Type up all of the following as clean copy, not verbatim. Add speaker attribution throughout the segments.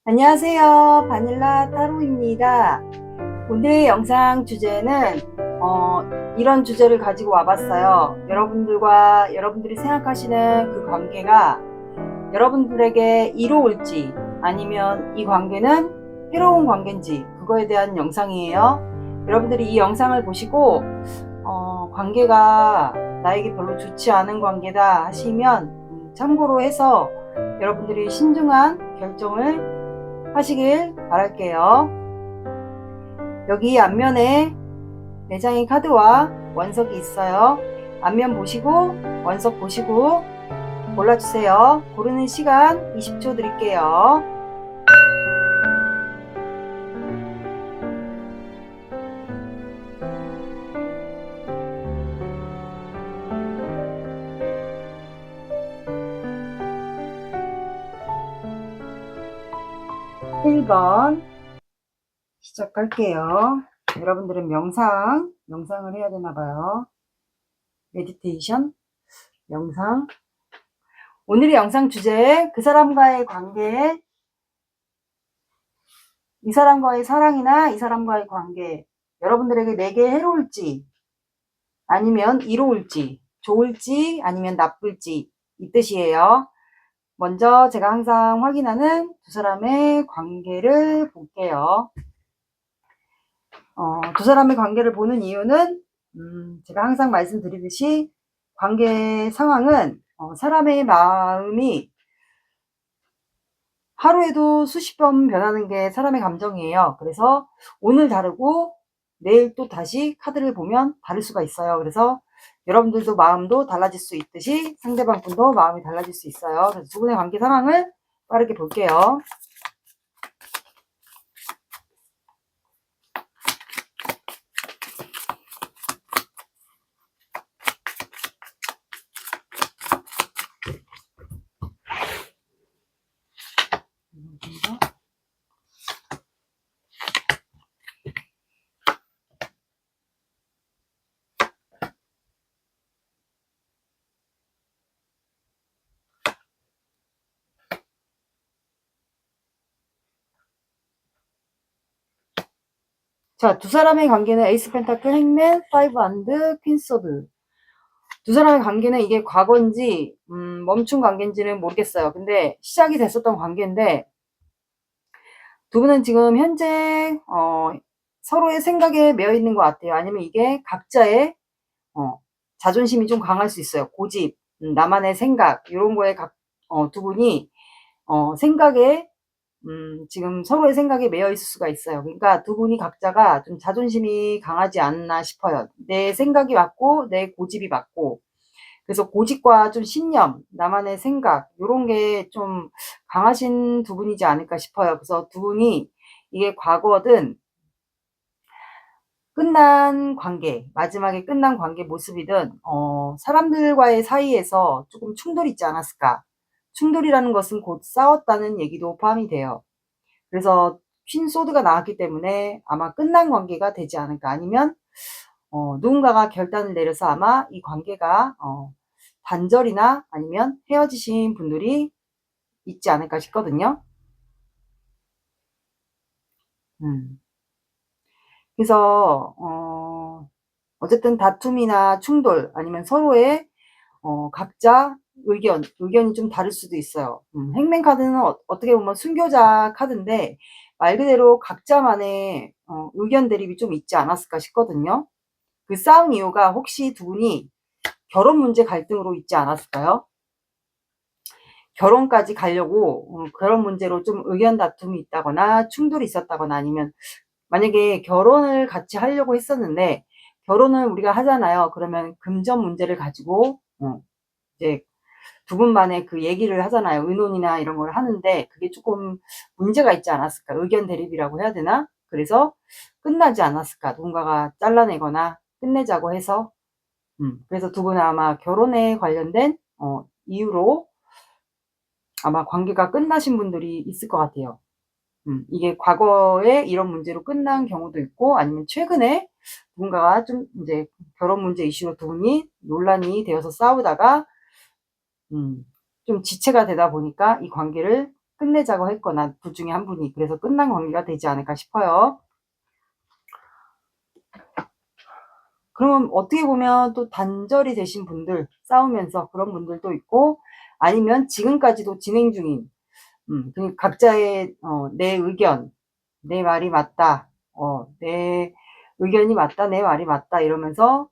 Speaker 1: 안녕하세요. 바닐라 타로입니다. 오늘의 영상 주제는 이런 주제를 가지고 와봤어요. 여러분들이 생각하시는 그 관계가 여러분들에게 이로울지 아니면 이 관계는 해로운 관계인지 그거에 대한 영상이에요. 여러분들이 이 영상을 보시고 관계가 나에게 별로 좋지 않은 관계다 하시면 참고로 해서 여러분들이 신중한 결정을 하시길 바랄게요. 여기 앞면에 4장의 카드와 원석이 있어요. 앞면 보시고 원석 보시고 골라주세요. 고르는 시간 20초 드릴게요. 일 번 시작할게요. 여러분들은 명상을 해야 되나봐요. 메디테이션, 명상. 오늘의 영상 주제, 그 사람과의 관계, 이 사람과의 사랑이나 이 사람과의 관계, 여러분들에게 내게 해로울지, 아니면 이로울지, 좋을지, 아니면 나쁠지, 이 뜻이에요. 먼저 제가 항상 확인하는 두 사람의 관계를 볼게요. 두 사람의 관계를 보는 이유는, 제가 항상 말씀드리듯이 관계 상황은 사람의 마음이 하루에도 수십 번 변하는 게 사람의 감정이에요. 그래서 오늘 다르고 내일 또 다시 카드를 보면 다를 수가 있어요. 그래서 여러분들도 마음도 달라질 수 있듯이 상대방 분도 마음이 달라질 수 있어요. 그래서 두 분의 관계 상황을 빠르게 볼게요. 자, 두 사람의 관계는 에이스 펜타클, 행맨, 파이브 안드, 퀸 소드. 두 사람의 관계는 이게 과거인지 멈춘 관계인지는 모르겠어요. 근데 시작이 됐었던 관계인데 두 분은 지금 현재 서로의 생각에 매여 있는 것 같아요. 아니면 이게 각자의 자존심이 좀 강할 수 있어요. 고집, 나만의 생각 이런 거에 두 분이 생각에 지금 서로의 생각에 매여 있을 수가 있어요. 그러니까 두 분이 각자가 좀 자존심이 강하지 않나 싶어요. 내 생각이 맞고 내 고집이 맞고, 그래서 고집과 좀 신념, 나만의 생각 이런 게 좀 강하신 두 분이지 않을까 싶어요. 그래서 두 분이 이게 과거든 끝난 관계, 마지막에 끝난 관계 모습이든 사람들과의 사이에서 조금 충돌이 있지 않았을까. 충돌이라는 것은 곧 싸웠다는 얘기도 포함이 돼요. 그래서 퀸 소드가 나왔기 때문에 아마 끝난 관계가 되지 않을까. 아니면 누군가가 결단을 내려서 아마 이 관계가 단절이나 아니면 헤어지신 분들이 있지 않을까 싶거든요. 그래서 어쨌든 다툼이나 충돌 아니면 서로의 각자 의견이 좀 다를 수도 있어요. 행맨 카드는 어떻게 보면 순교자 카드인데 말 그대로 각자만의 의견 대립이 좀 있지 않았을까 싶거든요. 그 싸운 이유가 혹시 두 분이 결혼 문제 갈등으로 있지 않았을까요? 결혼까지 가려고 결혼 문제로 좀 의견 다툼이 있다거나 충돌이 있었다거나, 아니면 만약에 결혼을 같이 하려고 했었는데 결혼을 우리가 하잖아요. 그러면 금전 문제를 가지고 이제 두 분만의 그 얘기를 하잖아요. 의논이나 이런 걸 하는데 그게 조금 문제가 있지 않았을까. 의견 대립이라고 해야 되나? 그래서 끝나지 않았을까. 누군가가 잘라내거나 끝내자고 해서. 그래서 두 분은 아마 결혼에 관련된 이유로 아마 관계가 끝나신 분들이 있을 것 같아요. 이게 과거에 이런 문제로 끝난 경우도 있고, 아니면 최근에 누군가가 좀 이제 결혼 문제 이슈로 두 분이 논란이 되어서 싸우다가 좀 지체가 되다 보니까 이 관계를 끝내자고 했거나 둘 중에 한 분이 그래서 끝난 관계가 되지 않을까 싶어요. 그러면 어떻게 보면 또 단절이 되신 분들, 싸우면서 그런 분들도 있고, 아니면 지금까지도 진행 중인, 각자의, 내 의견, 내 말이 맞다, 내 의견이 맞다, 내 말이 맞다, 이러면서,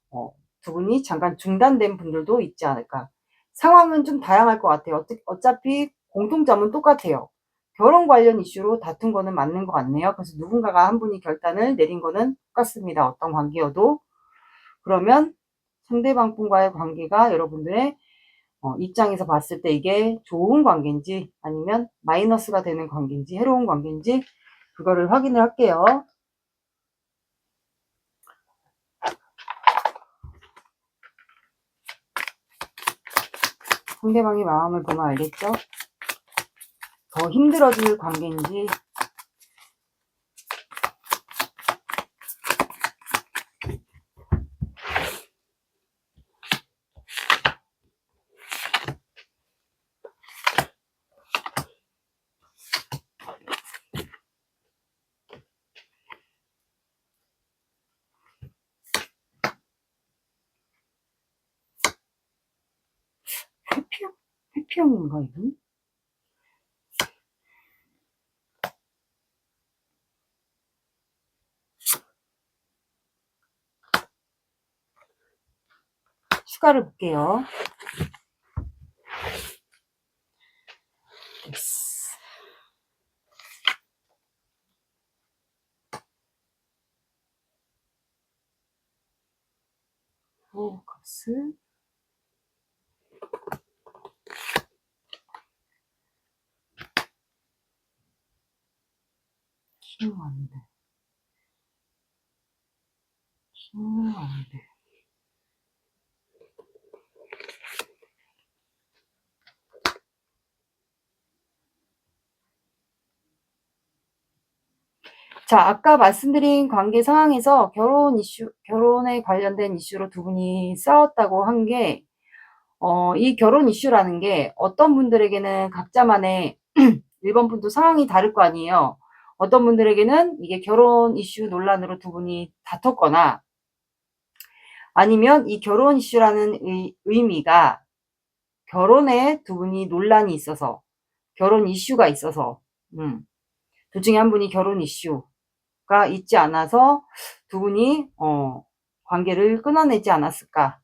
Speaker 1: 두 분이 잠깐 중단된 분들도 있지 않을까. 상황은 좀 다양할 것 같아요. 어차피 공통점은 똑같아요. 결혼 관련 이슈로 다툰 거는 맞는 것 같네요. 그래서 누군가가 한 분이 결단을 내린 거는 똑같습니다. 어떤 관계여도. 그러면 상대방 분과의 관계가 여러분들의 입장에서 봤을 때 이게 좋은 관계인지 아니면 마이너스가 되는 관계인지 해로운 관계인지 그거를 확인을 할게요. 상대방의 마음을 보면 알겠죠? 더 힘들어질 관계인지 회피형인가 이분? 추가를 볼게요. 값을 키우는데 자, 아까 말씀드린 관계 상황에서 결혼에 관련된 이슈로 두 분이 싸웠다고 한 게, 이 결혼 이슈라는 게 어떤 분들에게는 각자만의 1번 분도 상황이 다를 거 아니에요. 어떤 분들에게는 이게 결혼 이슈 논란으로 두 분이 다퉜거나 아니면 이 결혼 이슈라는 의미가 결혼에 두 분이 논란이 있어서 결혼 이슈가 있어서 둘 중에 한 분이 결혼 이슈가 있지 않아서 두 분이 관계를 끊어내지 않았을까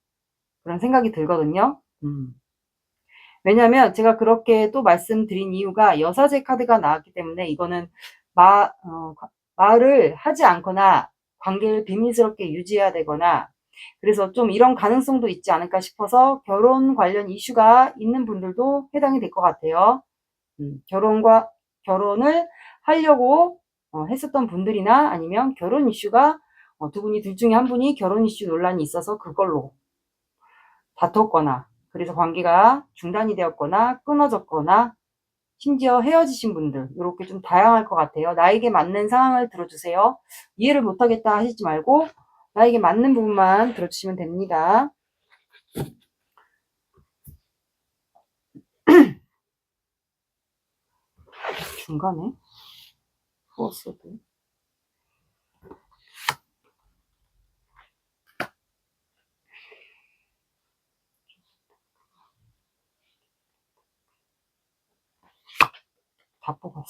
Speaker 1: 그런 생각이 들거든요. 왜냐면 제가 그렇게 또 말씀드린 이유가 여사제 카드가 나왔기 때문에 이거는 말을 하지 않거나 관계를 비밀스럽게 유지해야 되거나 그래서 좀 이런 가능성도 있지 않을까 싶어서 결혼 관련 이슈가 있는 분들도 해당이 될 것 같아요. 결혼을 하려고 했었던 분들이나 아니면 결혼 이슈가 두 분이 둘 중에 한 분이 결혼 이슈 논란이 있어서 그걸로 다퉜거나 그래서 관계가 중단이 되었거나 끊어졌거나 심지어 헤어지신 분들 이렇게 좀 다양할 것 같아요. 나에게 맞는 상황을 들어주세요. 이해를 못하겠다 하시지 말고 나에게 맞는 부분만 들어주시면 됩니다. 중간에 포스드 다 뽑았어.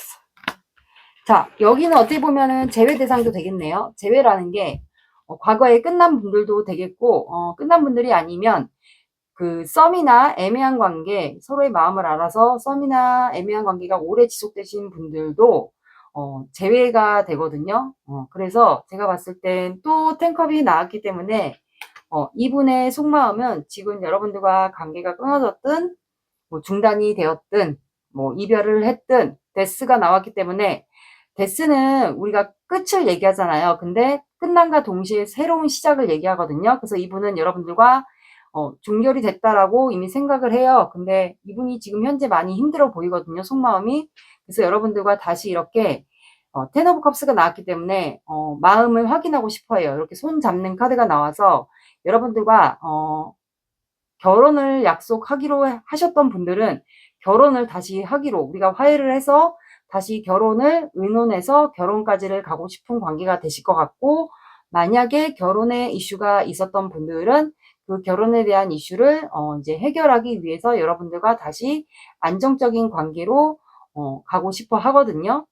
Speaker 1: 자, 여기는 어떻게 보면은 제외 대상도 되겠네요. 제외라는 게 과거에 끝난 분들도 되겠고 끝난 분들이 아니면 그 썸이나 애매한 관계 서로의 마음을 알아서 썸이나 애매한 관계가 오래 지속되신 분들도 제외가 되거든요. 그래서 제가 봤을 땐 또 텐컵이 나왔기 때문에 이분의 속마음은 지금 여러분들과 관계가 끊어졌든 뭐 중단이 되었든 뭐 이별을 했든 데스가 나왔기 때문에 데스는 우리가 끝을 얘기하잖아요. 근데 끝남과 동시에 새로운 시작을 얘기하거든요. 그래서 이분은 여러분들과 종결이 됐다라고 이미 생각을 해요. 근데 이분이 지금 현재 많이 힘들어 보이거든요. 속마음이. 그래서 여러분들과 다시 이렇게 텐 오브 컵스가 나왔기 때문에 마음을 확인하고 싶어요. 이렇게 손 잡는 카드가 나와서 여러분들과 결혼을 약속하기로 하셨던 분들은 결혼을 다시 하기로 우리가 화해를 해서 다시 결혼을 의논해서 결혼까지를 가고 싶은 관계가 되실 것 같고, 만약에 결혼의 이슈가 있었던 분들은 그 결혼에 대한 이슈를 이제 해결하기 위해서 여러분들과 다시 안정적인 관계로 가고 싶어 하거든요.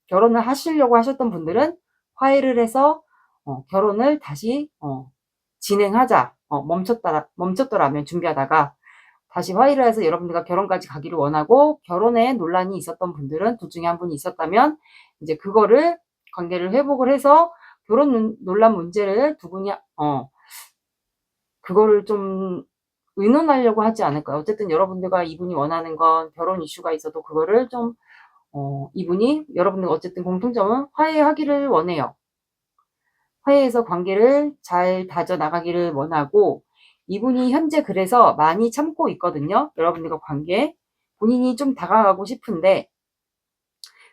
Speaker 1: 결혼을 하시려고 하셨던 분들은 화해를 해서 결혼을 다시 진행하자. 멈췄더라면 준비하다가 다시 화해를 해서 여러분들과 결혼까지 가기를 원하고, 결혼에 논란이 있었던 분들은 둘 중에 한 분이 있었다면 이제 그거를 관계를 회복을 해서 결혼 논란 문제를 두 분이 그거를 좀 의논하려고 하지 않을까요? 어쨌든 여러분들과 이분이 원하는 건 결혼 이슈가 있어도 그거를 좀 이분이 여러분들 어쨌든 공통점은 화해하기를 원해요. 화해해서 관계를 잘 다져나가기를 원하고, 이분이 현재 그래서 많이 참고 있거든요. 여러분들과 관계. 본인이 좀 다가가고 싶은데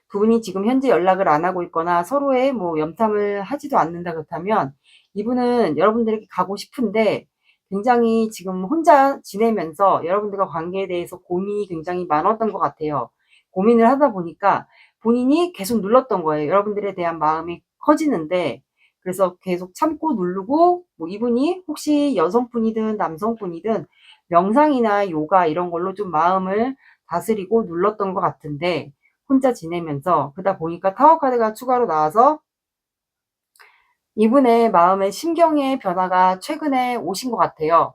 Speaker 1: 두 분이 지금 현재 연락을 안 하고 있거나 서로의 뭐 염탐을 하지도 않는다 그렇다면, 이분은 여러분들에게 가고 싶은데 굉장히 지금 혼자 지내면서 여러분들과 관계에 대해서 고민이 굉장히 많았던 것 같아요. 고민을 하다 보니까 본인이 계속 눌렀던 거예요. 여러분들에 대한 마음이 커지는데, 그래서 계속 참고 누르고, 뭐 이분이 혹시 여성분이든 남성분이든 명상이나 요가 이런 걸로 좀 마음을 다스리고 눌렀던 것 같은데, 혼자 지내면서 그러다 보니까 타워 카드가 추가로 나와서 이분의 마음의 심경의 변화가 최근에 오신 것 같아요.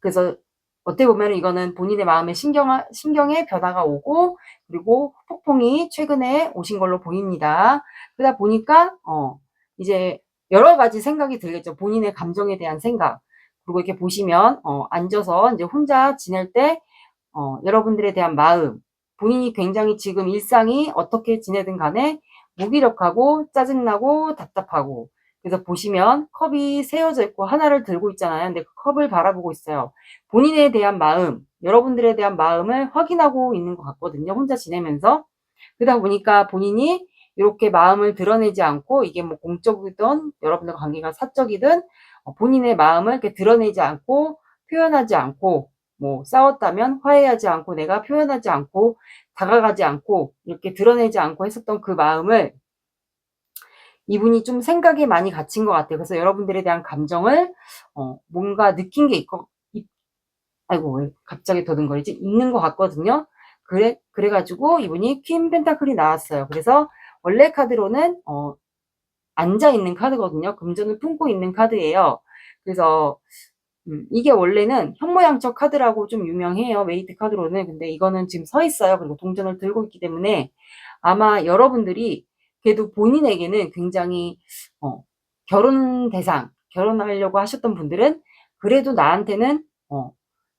Speaker 1: 그래서 어떻게 보면 이거는 본인의 마음의 심경의 변화가 오고, 그리고 폭풍이 최근에 오신 걸로 보입니다. 그러다 보니까 이제 여러 가지 생각이 들겠죠. 본인의 감정에 대한 생각. 그리고 이렇게 보시면 앉아서 이제 혼자 지낼 때 여러분들에 대한 마음, 본인이 굉장히 지금 일상이 어떻게 지내든 간에 무기력하고 짜증나고 답답하고, 그래서 보시면 컵이 세워져 있고 하나를 들고 있잖아요. 근데 그 컵을 바라보고 있어요. 본인에 대한 마음, 여러분들에 대한 마음을 확인하고 있는 것 같거든요. 혼자 지내면서. 그러다 보니까 본인이 이렇게 마음을 드러내지 않고, 이게 뭐 공적이든 여러분들 관계가 사적이든 본인의 마음을 이렇게 드러내지 않고, 표현하지 않고, 뭐 싸웠다면 화해하지 않고, 내가 표현하지 않고, 다가가지 않고, 이렇게 드러내지 않고 했었던 그 마음을 이분이 좀 생각에 많이 갇힌 것 같아요. 그래서 여러분들에 대한 감정을 뭔가 느낀 게 아이고 왜 갑자기 더듬거리지? 있는 것 같거든요. 그래가지고 이분이 퀸 펜타클이 나왔어요. 그래서 원래 카드로는 앉아 있는 카드거든요. 금전을 품고 있는 카드예요. 그래서 이게 원래는 현모양처 카드라고 좀 유명해요. 메이트 카드로는. 근데 이거는 지금 서 있어요. 그리고 동전을 들고 있기 때문에 아마 여러분들이 그래도 본인에게는 굉장히 결혼 대상, 결혼하려고 하셨던 분들은 그래도 나한테는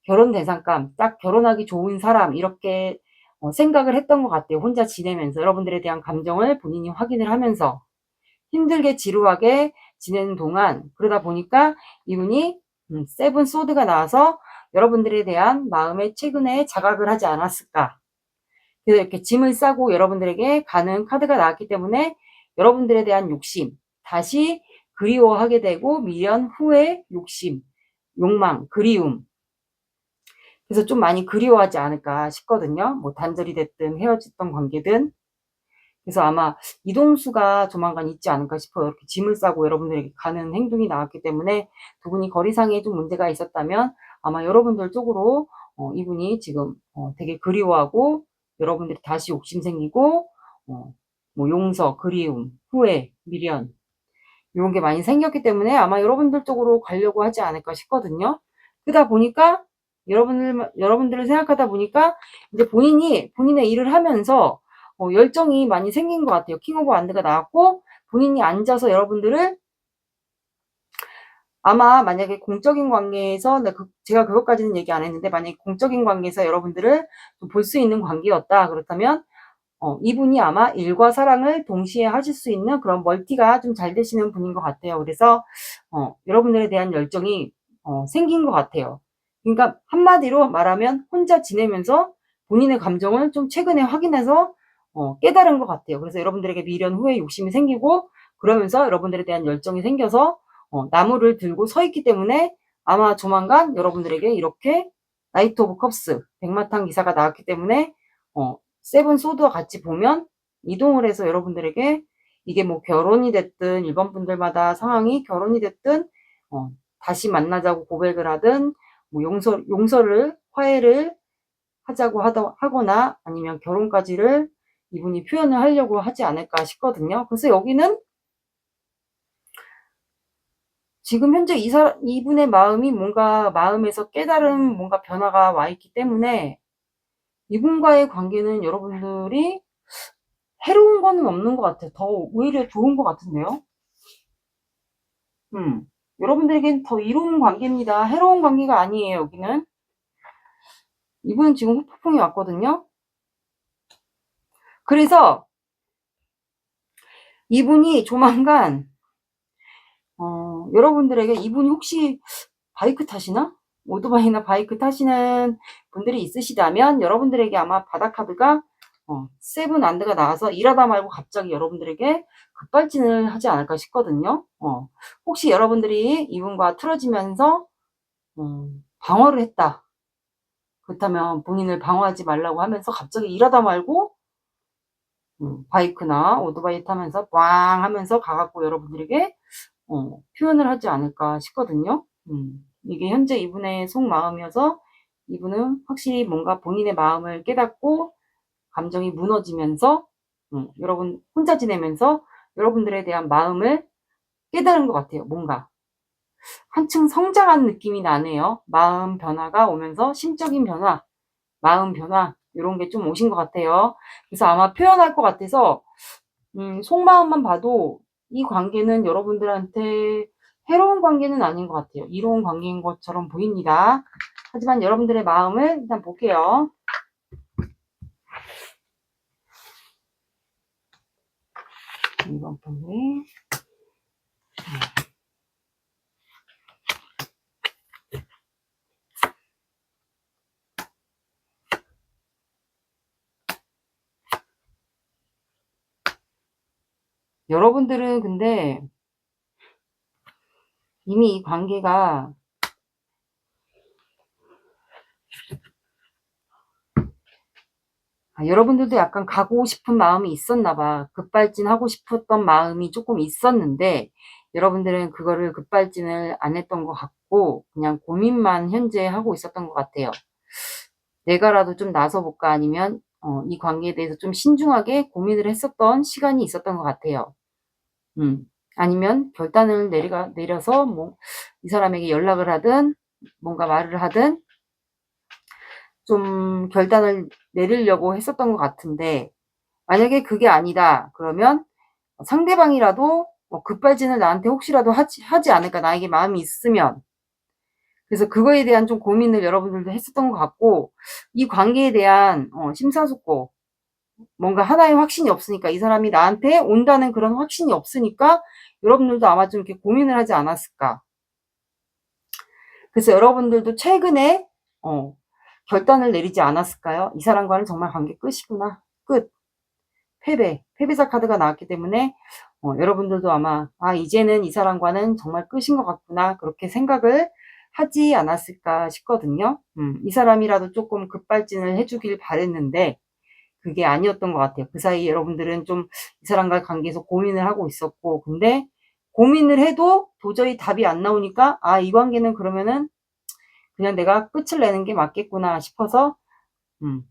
Speaker 1: 결혼 대상감, 딱 결혼하기 좋은 사람, 이렇게 생각을 했던 것 같아요. 혼자 지내면서 여러분들에 대한 감정을 본인이 확인을 하면서 힘들게 지루하게 지내는 동안, 그러다 보니까 이분이 세븐 소드가 나와서 여러분들에 대한 마음에 최근에 자각을 하지 않았을까. 그래서 이렇게 짐을 싸고 여러분들에게 가는 카드가 나왔기 때문에 여러분들에 대한 욕심, 다시 그리워하게 되고, 미련, 후회, 욕심, 욕망, 그리움. 그래서 좀 많이 그리워하지 않을까 싶거든요. 뭐 단절이 됐든 헤어졌던 관계든. 그래서 아마 이동수가 조만간 있지 않을까 싶어요. 이렇게 짐을 싸고 여러분들에게 가는 행동이 나왔기 때문에 두 분이 거리상에 좀 문제가 있었다면 아마 여러분들 쪽으로 이분이 지금 되게 그리워하고, 여러분들이 다시 욕심 생기고 뭐 용서, 그리움, 후회, 미련 이런 게 많이 생겼기 때문에 아마 여러분들 쪽으로 가려고 하지 않을까 싶거든요. 그러다 보니까 여러분들을 생각하다 보니까 이제 본인이 본인의 일을 하면서 열정이 많이 생긴 것 같아요. 킹 오브 완드가 나왔고, 본인이 앉아서 여러분들을 아마 만약에 공적인 관계에서, 제가 그것까지는 얘기 안 했는데, 만약에 공적인 관계에서 여러분들을 볼 수 있는 관계였다 그렇다면 이분이 아마 일과 사랑을 동시에 하실 수 있는 그런 멀티가 좀 잘 되시는 분인 것 같아요. 그래서 여러분들에 대한 열정이 생긴 것 같아요. 그러니까 한마디로 말하면 혼자 지내면서 본인의 감정을 좀 최근에 확인해서 깨달은 것 같아요. 그래서 여러분들에게 미련, 후회, 욕심이 생기고, 그러면서 여러분들에 대한 열정이 생겨서 나무를 들고 서 있기 때문에 아마 조만간 여러분들에게 이렇게 나이트 오브 컵스, 백마탄 기사가 나왔기 때문에 세븐 소드와 같이 보면 이동을 해서 여러분들에게 이게 뭐 결혼이 됐든 일반 분들마다 상황이 결혼이 됐든 다시 만나자고 고백을 하든 뭐 용서를 화해를 하자고 하거나 아니면 결혼까지를 이분이 표현을 하려고 하지 않을까 싶거든요. 그래서 여기는 지금 현재 이분의 마음이 뭔가 마음에서 깨달은 뭔가 변화가 와 있기 때문에 이분과의 관계는 여러분들이 해로운 거는 없는 것 같아요. 더 오히려 좋은 것 같은데요. 여러분들에겐 더 이로운 관계입니다. 해로운 관계가 아니에요. 여기는 이분은 지금 후폭풍이 왔거든요. 그래서 이분이 조만간 여러분들에게 이분이 혹시 바이크 타시나? 오토바이나 바이크 타시는 분들이 있으시다면 여러분들에게 아마 바다카드가 세븐 안드가 나와서 일하다 말고 갑자기 여러분들에게 급발진을 하지 않을까 싶거든요. 혹시 여러분들이 이분과 틀어지면서 방어를 했다. 그렇다면 본인을 방어하지 말라고 하면서 갑자기 일하다 말고 바이크나 오토바이 타면서 빵 하면서 가갖고 여러분들에게 표현을 하지 않을까 싶거든요. 이게 현재 이분의 속마음이어서 이분은 확실히 뭔가 본인의 마음을 깨닫고 감정이 무너지면서 여러분 혼자 지내면서 여러분들에 대한 마음을 깨달은 것 같아요. 뭔가 한층 성장한 느낌이 나네요. 마음 변화가 오면서 심적인 변화, 마음 변화 이런 게 좀 오신 것 같아요. 그래서 아마 표현할 것 같아서 속마음만 봐도 이 관계는 여러분들한테 해로운 관계는 아닌 것 같아요. 이로운 관계인 것처럼 보입니다. 하지만 여러분들의 마음을 일단 볼게요. 이번 번에 여러분들은 근데 이미 이 관계가 여러분들도 약간 가고 싶은 마음이 있었나 봐. 급발진하고 싶었던 마음이 조금 있었는데 여러분들은 그거를 급발진을 안 했던 것 같고 그냥 고민만 현재 하고 있었던 것 같아요. 내가라도 좀 나서볼까 아니면 이 관계에 대해서 좀 신중하게 고민을 했었던 시간이 있었던 것 같아요. 아니면 결단을 내려서 뭐 이 사람에게 연락을 하든 뭔가 말을 하든 좀 결단을 내리려고 했었던 것 같은데 만약에 그게 아니다 그러면 상대방이라도 급발진을 나한테 혹시라도 하지 않을까 나에게 마음이 있으면 그래서 그거에 대한 좀 고민을 여러분들도 했었던 것 같고 이 관계에 대한 심사숙고 뭔가 하나의 확신이 없으니까 이 사람이 나한테 온다는 그런 확신이 없으니까 여러분들도 아마 좀 이렇게 고민을 하지 않았을까. 그래서 여러분들도 최근에 결단을 내리지 않았을까요? 이 사람과는 정말 관계 끝이구나. 끝. 패배자 카드가 나왔기 때문에 여러분들도 아마 이제는 이 사람과는 정말 끝인 것 같구나 그렇게 생각을 하지 않았을까 싶거든요. 이 사람이라도 조금 급발진을 해주길 바랬는데 그게 아니었던 것 같아요. 그 사이 여러분들은 좀 이 사람과 관계에서 고민을 하고 있었고 근데 고민을 해도 도저히 답이 안 나오니까 이 관계는 그러면은 그냥 내가 끝을 내는 게 맞겠구나 싶어서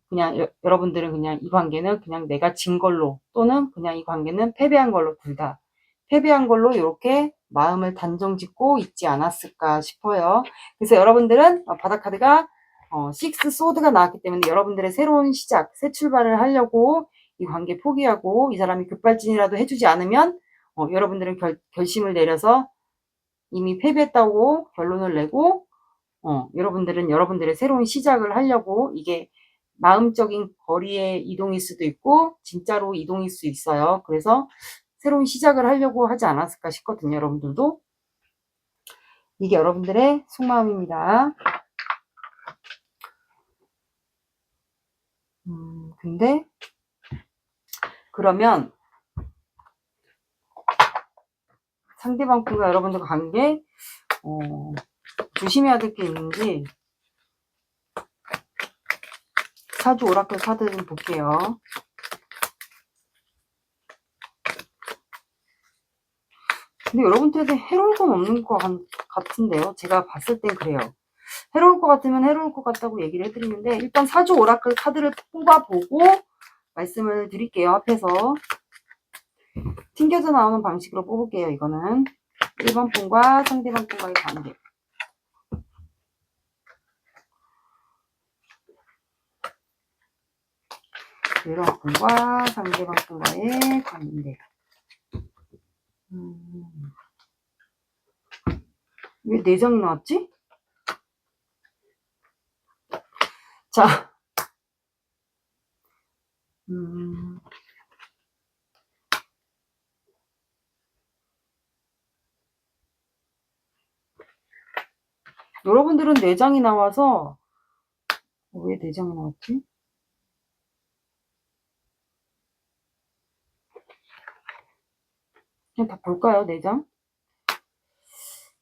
Speaker 1: 그냥 여러분들은 그냥 이 관계는 그냥 내가 진 걸로 또는 그냥 이 관계는 패배한 걸로 둘 다 패배한 걸로 이렇게 마음을 단정 짓고 있지 않았을까 싶어요. 그래서 여러분들은 바다카드가 식스 소드가 나왔기 때문에 여러분들의 새로운 시작, 새 출발을 하려고 이 관계 포기하고 이 사람이 급발진이라도 해주지 않으면 여러분들은 결심을 내려서 이미 패배했다고 결론을 내고 여러분들은 여러분들의 새로운 시작을 하려고 이게 마음적인 거리의 이동일 수도 있고 진짜로 이동일 수 있어요. 그래서 새로운 시작을 하려고 하지 않았을까 싶거든요. 여러분들도. 이게 여러분들의 속마음입니다. 근데 그러면 상대방 분과 여러분들과 관계 조심해야 될 게 있는지 사주 오라클 카드 좀 볼게요. 근데 여러분들한테 해로울 건 없는 것 같은데요. 제가 봤을 땐 그래요. 해로울 것 같으면 해로울 것 같다고 얘기를 해드리는데, 일단 사주 오라클 카드를 뽑아보고 말씀을 드릴게요. 앞에서 튕겨져 나오는 방식으로 뽑을게요. 이거는 1번 분과 상대방 분과의 관계. 이런 분과 상대방 분과의 관계. 왜 내장이 나왔지? 자, 여러분들은 내장이 나와서 왜 내장이 나왔지? 그냥 다 볼까요, 내장?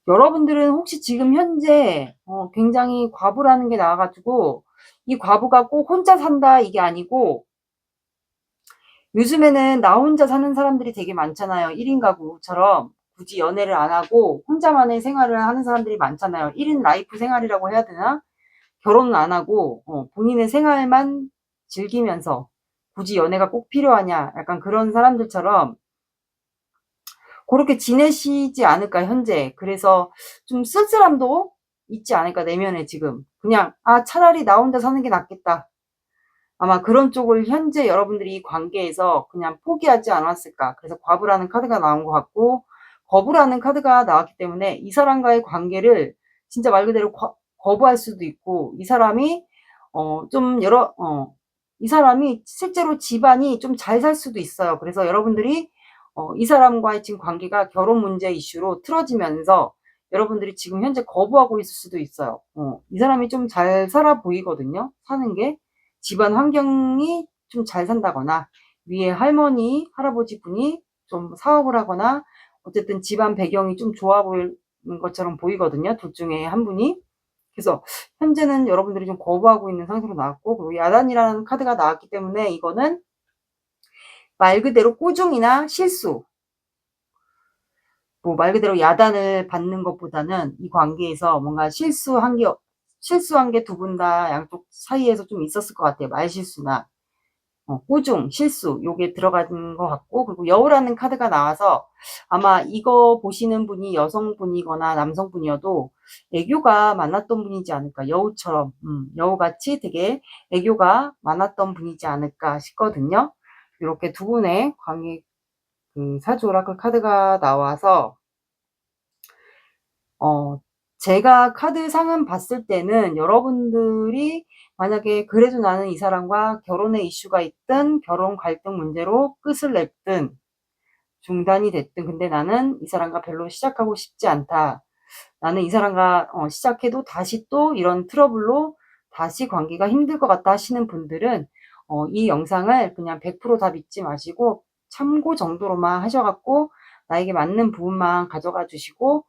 Speaker 1: 여러분들은 혹시 지금 현재 굉장히 과부라는 게 나와가지고 이 과부가 꼭 혼자 산다 이게 아니고, 요즘에는 나 혼자 사는 사람들이 되게 많잖아요. 1인 가구처럼 굳이 연애를 안 하고 혼자만의 생활을 하는 사람들이 많잖아요. 1인 라이프 생활이라고 해야 되나? 결혼은 안 하고 본인의 생활만 즐기면서 굳이 연애가 꼭 필요하냐, 약간 그런 사람들처럼 그렇게 지내시지 않을까 현재. 그래서 좀 쓸쓸함도 있지 않을까 내면에. 지금 그냥 차라리 나 혼자 사는 게 낫겠다, 아마 그런 쪽을 현재 여러분들이 이 관계에서 그냥 포기하지 않았을까. 그래서 과부라는 카드가 나온 것 같고, 거부라는 카드가 나왔기 때문에 이 사람과의 관계를 진짜 말 그대로 거부할 수도 있고, 이 사람이 이 사람이 실제로 집안이 좀 잘 살 수도 있어요. 그래서 여러분들이 이 사람과의 지금 관계가 결혼 문제 이슈로 틀어지면서 여러분들이 지금 현재 거부하고 있을 수도 있어요. 이 사람이 좀 잘 살아 보이거든요. 사는 게. 집안 환경이 좀 잘 산다거나, 위에 할머니, 할아버지 분이 좀 사업을 하거나, 어쨌든 집안 배경이 좀 좋아 보이는 것처럼 보이거든요. 둘 중에 한 분이. 그래서 현재는 여러분들이 좀 거부하고 있는 상태로 나왔고, 그리고 야단이라는 카드가 나왔기 때문에 이거는 말 그대로 꾸중이나 실수, 뭐 말 그대로 야단을 받는 것보다는 이 관계에서 뭔가 실수한 게 두 분 다 양쪽 사이에서 좀 있었을 것 같아요. 말실수나 꾸중, 실수 요게 들어간 것 같고, 그리고 여우라는 카드가 나와서 아마 이거 보시는 분이 여성분이거나 남성분이어도 애교가 많았던 분이지 않을까. 여우처럼 여우같이 되게 애교가 많았던 분이지 않을까 싶거든요. 이렇게 두 분의 관계, 사주 오라클 카드가 나와서 제가 카드 상은 봤을 때는 여러분들이 만약에 그래도 나는 이 사람과 결혼의 이슈가 있든 결혼 갈등 문제로 끝을 냈든 중단이 됐든, 근데 나는 이 사람과 별로 시작하고 싶지 않다, 나는 이 사람과 시작해도 다시 또 이런 트러블로 다시 관계가 힘들 것 같다 하시는 분들은 이 영상을 그냥 100%다 믿지 마시고 참고 정도로만 하셔갖고 나에게 맞는 부분만 가져가 주시고,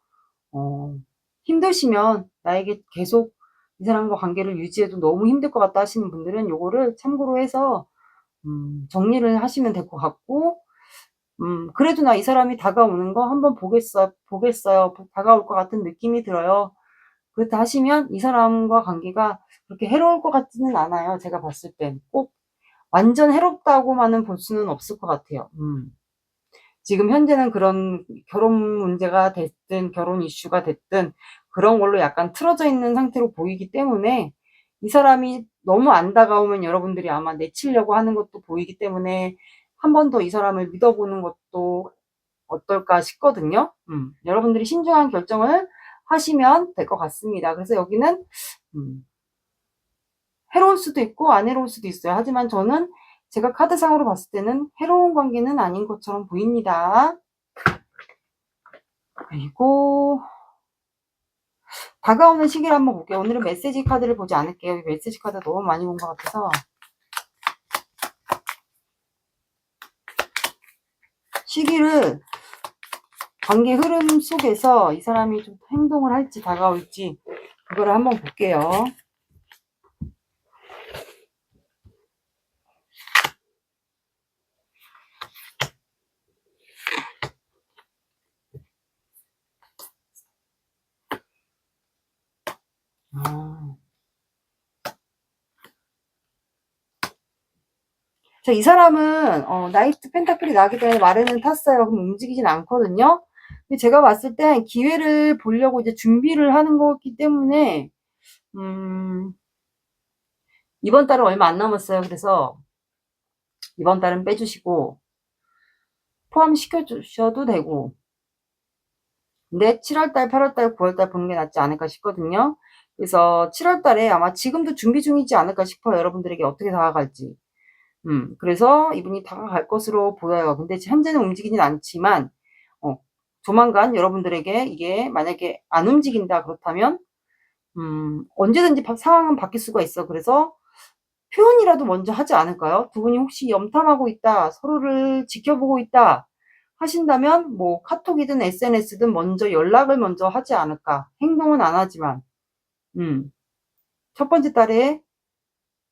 Speaker 1: 힘드시면 나에게 계속 이 사람과 관계를 유지해도 너무 힘들 것 같다 하시는 분들은 요거를 참고로 해서 정리를 하시면 될 것 같고, 그래도 나 이 사람이 다가오는 거 한번 보겠어요. 다가올 것 같은 느낌이 들어요. 그렇다 하시면 이 사람과 관계가 그렇게 해로울 것 같지는 않아요. 제가 봤을 땐 꼭 완전 해롭다고만은 볼 수는 없을 것 같아요. 지금 현재는 그런 결혼 문제가 됐든 결혼 이슈가 됐든 그런 걸로 약간 틀어져 있는 상태로 보이기 때문에, 이 사람이 너무 안 다가오면 여러분들이 아마 내치려고 하는 것도 보이기 때문에 한 번 더 이 사람을 믿어보는 것도 어떨까 싶거든요. 여러분들이 신중한 결정을 하시면 될 것 같습니다. 그래서 여기는 해로울 수도 있고 안 해로울 수도 있어요. 하지만 저는 제가 카드상으로 봤을 때는 해로운 관계는 아닌 것처럼 보입니다. 그리고 다가오는 시기를 한번 볼게요. 오늘은 메시지 카드를 보지 않을게요. 메시지 카드 너무 많이 본 것 같아서. 시기를, 관계 흐름 속에서 이 사람이 좀 행동을 할지 다가올지 그거를 한번 볼게요. 자, 이 사람은 나이트 펜타클이 나기 때문에 말에는 탔어요. 그럼 움직이진 않거든요. 근데 제가 봤을 때 기회를 보려고 이제 준비를 하는 거기 때문에 이번 달은 얼마 안 남았어요. 그래서 이번 달은 빼주시고 포함시켜 주셔도 되고, 근데 7월달, 8월달, 9월달 보는 게 낫지 않을까 싶거든요. 그래서 7월달에 아마 지금도 준비 중이지 않을까 싶어요. 여러분들에게 어떻게 다가갈지. 그래서 이분이 다가갈 것으로 보여요. 근데 현재는 움직이진 않지만 조만간 여러분들에게 이게 만약에 안 움직인다 그렇다면 언제든지 상황은 바뀔 수가 있어. 그래서 표현이라도 먼저 하지 않을까요? 두 분이 혹시 염탐하고 있다, 서로를 지켜보고 있다 하신다면 뭐 카톡이든 SNS든 먼저 연락을 먼저 하지 않을까. 행동은 안 하지만 첫 번째 달에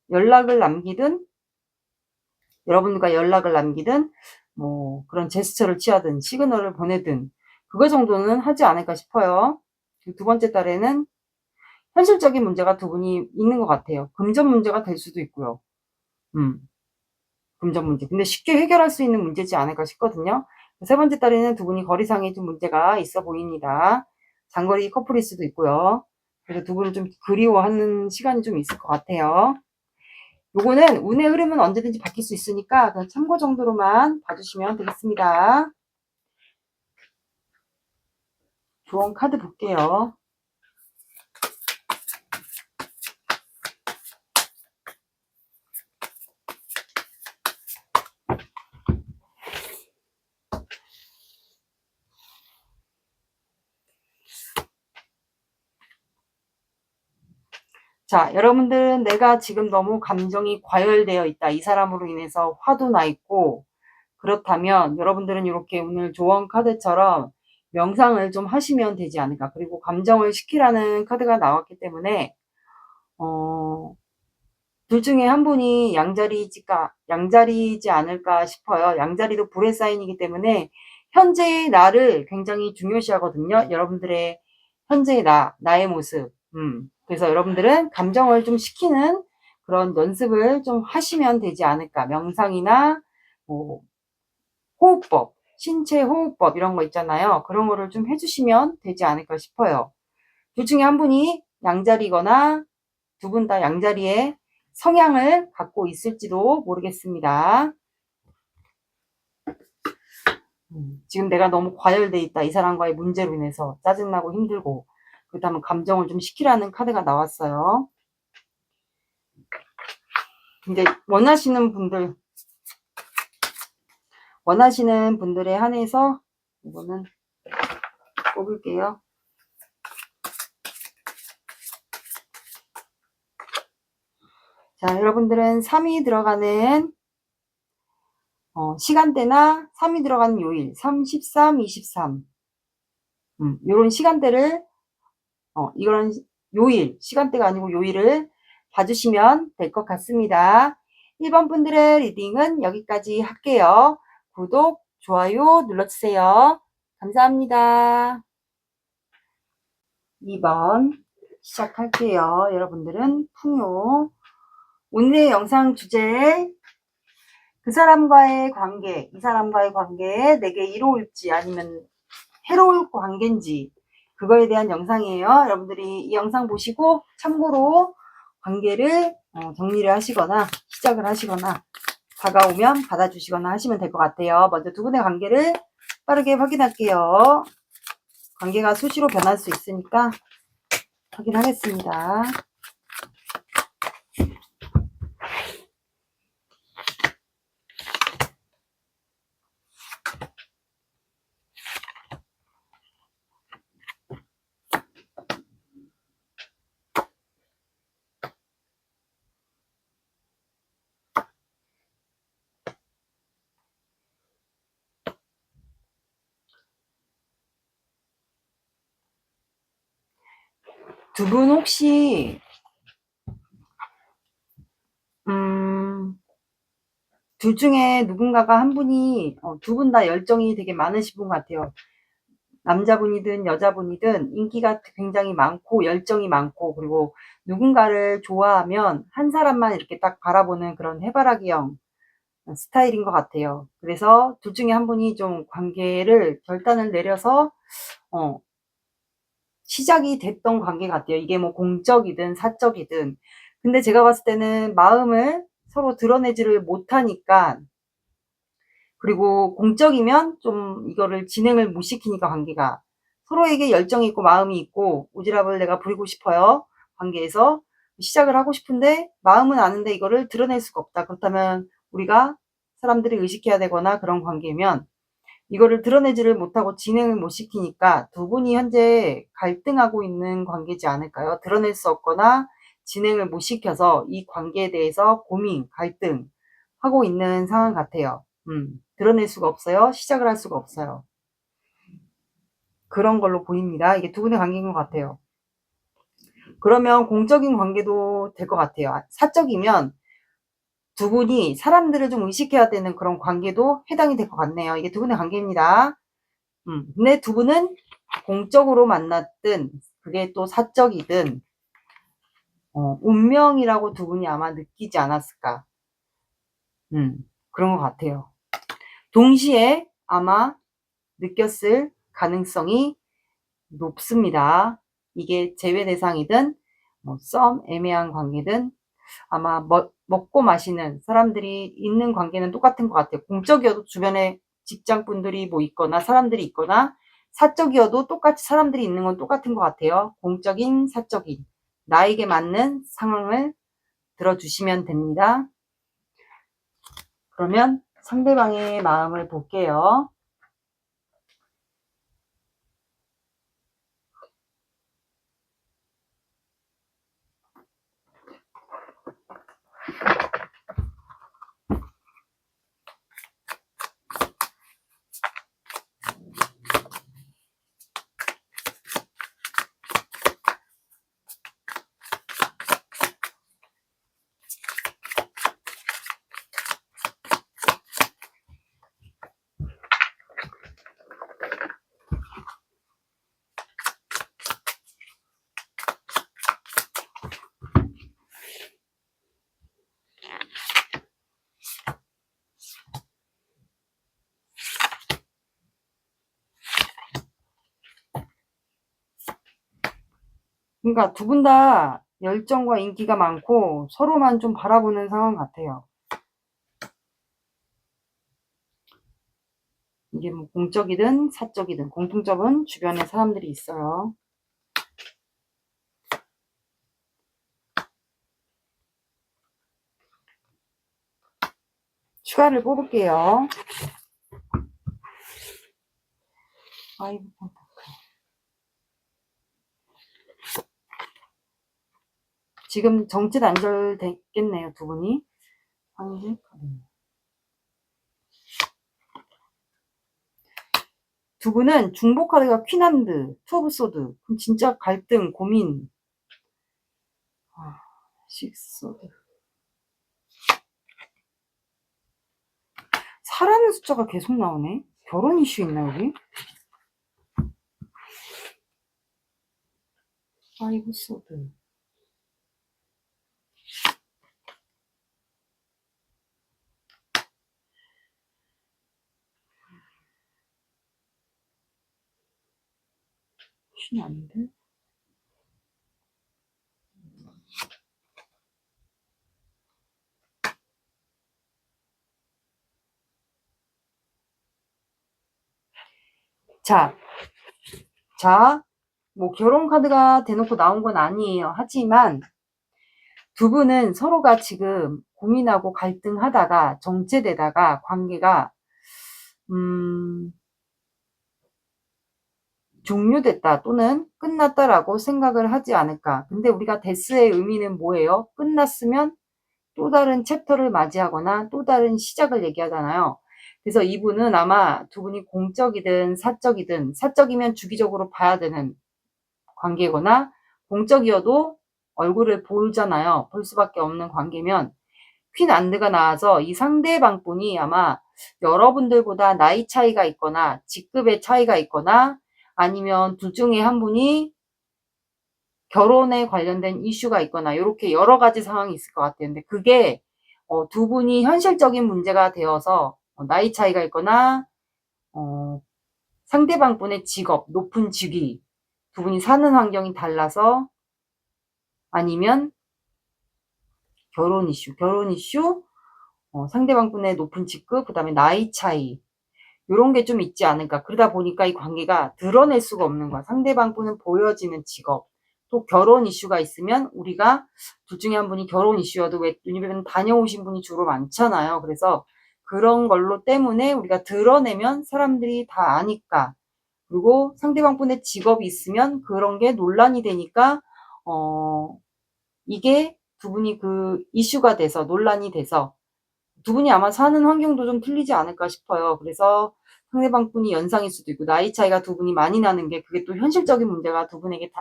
Speaker 1: 연락을 남기든, 여러분과 연락을 남기든, 뭐 그런 제스처를 취하든 시그널을 보내든 그거 정도는 하지 않을까 싶어요. 두 번째 달에는 현실적인 문제가 두 분이 있는 것 같아요. 금전 문제가 될 수도 있고요. 금전 문제. 근데 쉽게 해결할 수 있는 문제지 않을까 싶거든요. 세 번째 달에는 두 분이 거리상에 좀 문제가 있어 보입니다. 장거리 커플일 수도 있고요. 그래서 두 분을 좀 그리워하는 시간이 좀 있을 것 같아요. 요거는 운의 흐름은 언제든지 바뀔 수 있으니까 그냥 참고 정도로만 봐주시면 되겠습니다. 조언 카드 볼게요. 자, 여러분들은 내가 지금 너무 감정이 과열되어 있다. 이 사람으로 인해서 화도 나 있고, 그렇다면 여러분들은 이렇게 오늘 조언 카드처럼 명상을 좀 하시면 되지 않을까. 그리고 감정을 식히라는 카드가 나왔기 때문에 둘 중에 한 분이 양자리지 않을까 싶어요. 양자리도 불의 사인이기 때문에 현재의 나를 굉장히 중요시 하거든요. 여러분들의 현재의 나의 모습. 그래서 여러분들은 감정을 좀 식히는 그런 연습을 좀 하시면 되지 않을까. 명상이나 뭐 호흡법, 신체 호흡법 이런 거 있잖아요. 그런 거를 좀 해주시면 되지 않을까 싶어요. 둘 중에 한 분이 양자리거나 두 분 다 양자리의 성향을 갖고 있을지도 모르겠습니다. 지금 내가 너무 과열돼 있다. 이 사람과의 문제로 인해서 짜증나고 힘들고, 그렇다면 감정을 좀 식히라는 카드가 나왔어요. 근데 원하시는 분들에 한해서 이거는 뽑을게요. 자, 여러분들은 3이 들어가는 시간대나 3이 들어가는 요일, 3, 13, 23 요런 시간대를 이런 요일, 시간대가 아니고 요일을 봐주시면 될 것 같습니다. 1번 분들의 리딩은 여기까지 할게요. 구독, 좋아요 눌러주세요. 감사합니다. 2번 시작할게요. 여러분들은 풍요. 오늘의 영상 주제, 그 사람과의 관계, 이 사람과의 관계에 내게 이로울지 아니면 해로울 관계인지 그거에 대한 영상이에요. 여러분들이 이 영상 보시고 참고로 관계를 정리를 하시거나 시작을 하시거나 다가오면 받아주시거나 하시면 될 것 같아요. 먼저 두 분의 관계를 빠르게 확인할게요. 관계가 수시로 변할 수 있으니까 확인하겠습니다. 두 분 혹시 둘 중에 누군가가 한 분이 두 분 다 열정이 되게 많으신 분 같아요. 남자분이든 여자분이든 인기가 굉장히 많고 열정이 많고, 그리고 누군가를 좋아하면 한 사람만 이렇게 딱 바라보는 그런 해바라기형 스타일인 것 같아요. 그래서 둘 중에 한 분이 좀 관계를 결단을 내려서 시작이 됐던 관계 같아요. 이게 뭐 공적이든 사적이든. 근데 제가 봤을 때는 마음을 서로 드러내지를 못하니까, 그리고 공적이면 좀 이거를 진행을 못 시키니까 관계가 서로에게 열정이 있고 마음이 있고 오지랖을 내가 부리고 싶어요. 관계에서 시작을 하고 싶은데 마음은 아는데 이거를 드러낼 수가 없다. 그렇다면 우리가 사람들이 의식해야 되거나 그런 관계면 이거를 드러내지를 못하고 진행을 못 시키니까 두 분이 현재 갈등하고 있는 관계지 않을까요? 드러낼 수 없거나 진행을 못 시켜서 이 관계에 대해서 고민, 갈등 하고 있는 상황 같아요. 드러낼 수가 없어요. 시작을 할 수가 없어요. 그런 걸로 보입니다. 이게 두 분의 관계인 것 같아요. 그러면 공적인 관계도 될 것 같아요. 사적이면 두 분이 사람들을 좀 의식해야 되는 그런 관계도 해당이 될 것 같네요. 이게 두 분의 관계입니다. 근데 두 분은 공적으로 만났든 그게 또 사적이든 운명이라고 두 분이 아마 느끼지 않았을까. 그런 것 같아요. 동시에 아마 느꼈을 가능성이 높습니다. 이게 제외 대상이든 썸 애매한 관계든 아마 먹고 마시는 사람들이 있는 관계는 똑같은 것 같아요. 공적이어도 주변에 직장분들이 뭐 있거나 사람들이 있거나 사적이어도 똑같이 사람들이 있는 건 똑같은 것 같아요. 공적인 사적인 나에게 맞는 상황을 들어주시면 됩니다. 그러면 상대방의 마음을 볼게요. 그러니까 두 분 다 열정과 인기가 많고 서로만 좀 바라보는 상황 같아요. 이게 뭐 공적이든 사적이든 공통점은 주변에 사람들이 있어요. 추가를 뽑을게요. 아이고, 지금 정체 단절 됐겠네요, 두 분이. 황제 카드. 두 분은 중복 카드가 퀸한드, 투 오브 소드. 그럼 진짜 갈등, 고민. 식스 소드. 사라는 숫자가 계속 나오네. 결혼 이슈 있나 여기? 파이브 소드. 퀸이 아닌데? 자, 뭐 결혼 카드가 대놓고 나온 건 아니에요. 하지만 두 분은 서로가 지금 고민하고 갈등하다가 정체되다가 관계가 종료됐다 또는 끝났다라고 생각을 하지 않을까. 근데 우리가 데스의 의미는 뭐예요? 끝났으면 또 다른 챕터를 맞이하거나 또 다른 시작을 얘기하잖아요. 그래서 이분은 아마 두 분이 공적이든 사적이든, 사적이면 주기적으로 봐야 되는 관계거나 공적이어도 얼굴을 보잖아요. 볼 수밖에 없는 관계면 퀸 안드가 나와서 이 상대방 분이 아마 여러분들보다 나이 차이가 있거나 직급의 차이가 있거나 아니면 둘 중에 한 분이 결혼에 관련된 이슈가 있거나 이렇게 여러 가지 상황이 있을 것 같아요. 근데 그게 두 분이 현실적인 문제가 되어서 나이 차이가 있거나 상대방 분의 직업, 높은 직위, 두 분이 사는 환경이 달라서, 아니면 결혼 이슈, 상대방 분의 높은 직급, 그 다음에 나이 차이, 요런 게 좀 있지 않을까. 그러다 보니까 이 관계가 드러낼 수가 없는 거야. 상대방 분은 보여지는 직업, 또 결혼 이슈가 있으면 우리가 둘 중에 한 분이 결혼 이슈여도 왜 왜냐면 다녀오신 분이 주로 많잖아요. 그래서 그런 걸로 때문에 우리가 드러내면 사람들이 다 아니까. 그리고 상대방 분의 직업이 있으면 그런 게 논란이 되니까 이게 두 분이 그 이슈가 돼서 논란이 돼서 두 분이 아마 사는 환경도 좀 틀리지 않을까 싶어요. 그래서 상대방 분이 연상일 수도 있고 나이 차이가 두 분이 많이 나는 게 그게 또 현실적인 문제가 두 분에게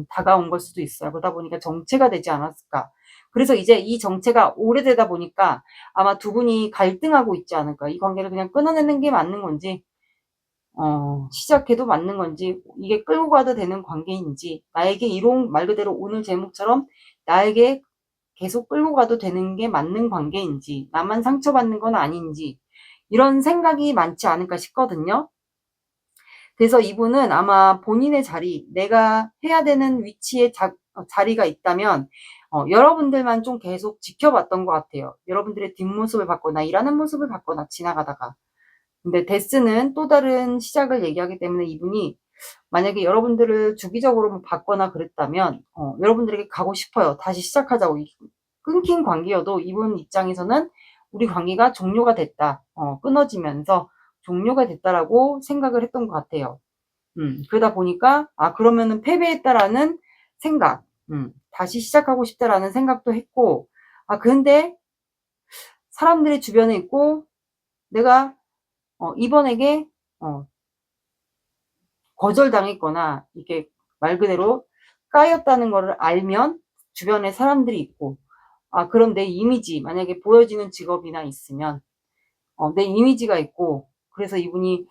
Speaker 1: 다가온 걸 수도 있어요. 그러다 보니까 정체가 되지 않았을까. 그래서 이제 이 정체가 오래되다 보니까 아마 두 분이 갈등하고 있지 않을까. 이 관계를 그냥 끊어내는 게 맞는 건지 시작해도 맞는 건지, 이게 끌고 가도 되는 관계인지, 나에게 이런 말 그대로 오늘 제목처럼 나에게 계속 끌고 가도 되는 게 맞는 관계인지, 나만 상처받는 건 아닌지, 이런 생각이 많지 않을까 싶거든요. 그래서 이분은 아마 본인의 자리, 내가 해야 되는 위치에 자리가 있다면 여러분들만 좀 계속 지켜봤던 것 같아요. 여러분들의 뒷모습을 봤거나 일하는 모습을 봤거나 지나가다가. 근데 데스는 또 다른 시작을 얘기하기 때문에 이분이 만약에 여러분들을 주기적으로 봤거나 그랬다면 여러분들에게 가고 싶어요. 다시 시작하자고. 끊긴 관계여도 이분 입장에서는 우리 관계가 종료가 됐다. 끊어지면서 종료가 됐다라고 생각을 했던 것 같아요. 그러다 보니까 그러면은 패배했다라는 생각, 다시 시작하고 싶다라는 생각도 했고, 근데 사람들이 주변에 있고 내가 이번에게 거절당했거나 이게 말 그대로 까였다는 거를 알면 주변에 사람들이 있고, 그럼 내 이미지, 만약에 보여지는 직업이나 있으면 내 이미지가 있고, 그래서 이분이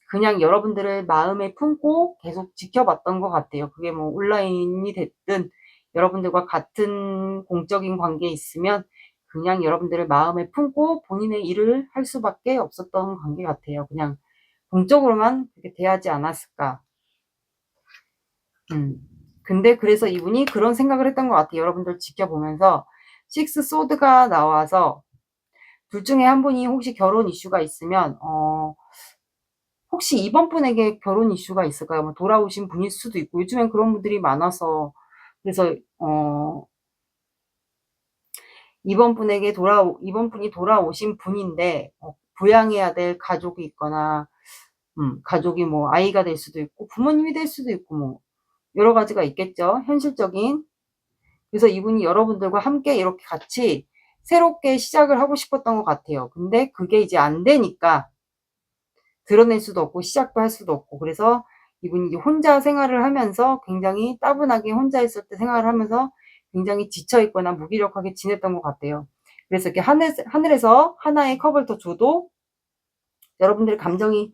Speaker 1: 그냥 여러분들을 마음에 품고 계속 지켜봤던 것 같아요. 그게 뭐 온라인이 됐든 여러분들과 같은 공적인 관계에 있으면 그냥 여러분들을 마음에 품고 본인의 일을 할 수밖에 없었던 관계 같아요. 그냥 공적으로만 그렇게 대하지 않았을까. 근데 그래서 이분이 그런 생각을 했던 것 같아요. 여러분들 지켜보면서 식스 소드가 나와서 둘 중에 한 분이 혹시 결혼 이슈가 있으면 혹시 이번 분에게 결혼 이슈가 있을까요? 뭐 돌아오신 분일 수도 있고 요즘엔 그런 분들이 많아서, 그래서 이번 분이 돌아오신 분인데 부양해야 될 가족이 있거나 가족이 뭐 아이가 될 수도 있고 부모님이 될 수도 있고 뭐 여러 가지가 있겠죠. 현실적인. 그래서 이분이 여러분들과 함께 이렇게 같이 새롭게 시작을 하고 싶었던 것 같아요. 근데 그게 이제 안 되니까 드러낼 수도 없고 시작도 할 수도 없고, 그래서 이분이 이제 혼자 생활을 하면서 굉장히 따분하게 혼자 있을 때 생활을 하면서 굉장히 지쳐있거나 무기력하게 지냈던 것 같아요. 그래서 이렇게 하늘에서 하나의 컵을 더 줘도 여러분들의 감정이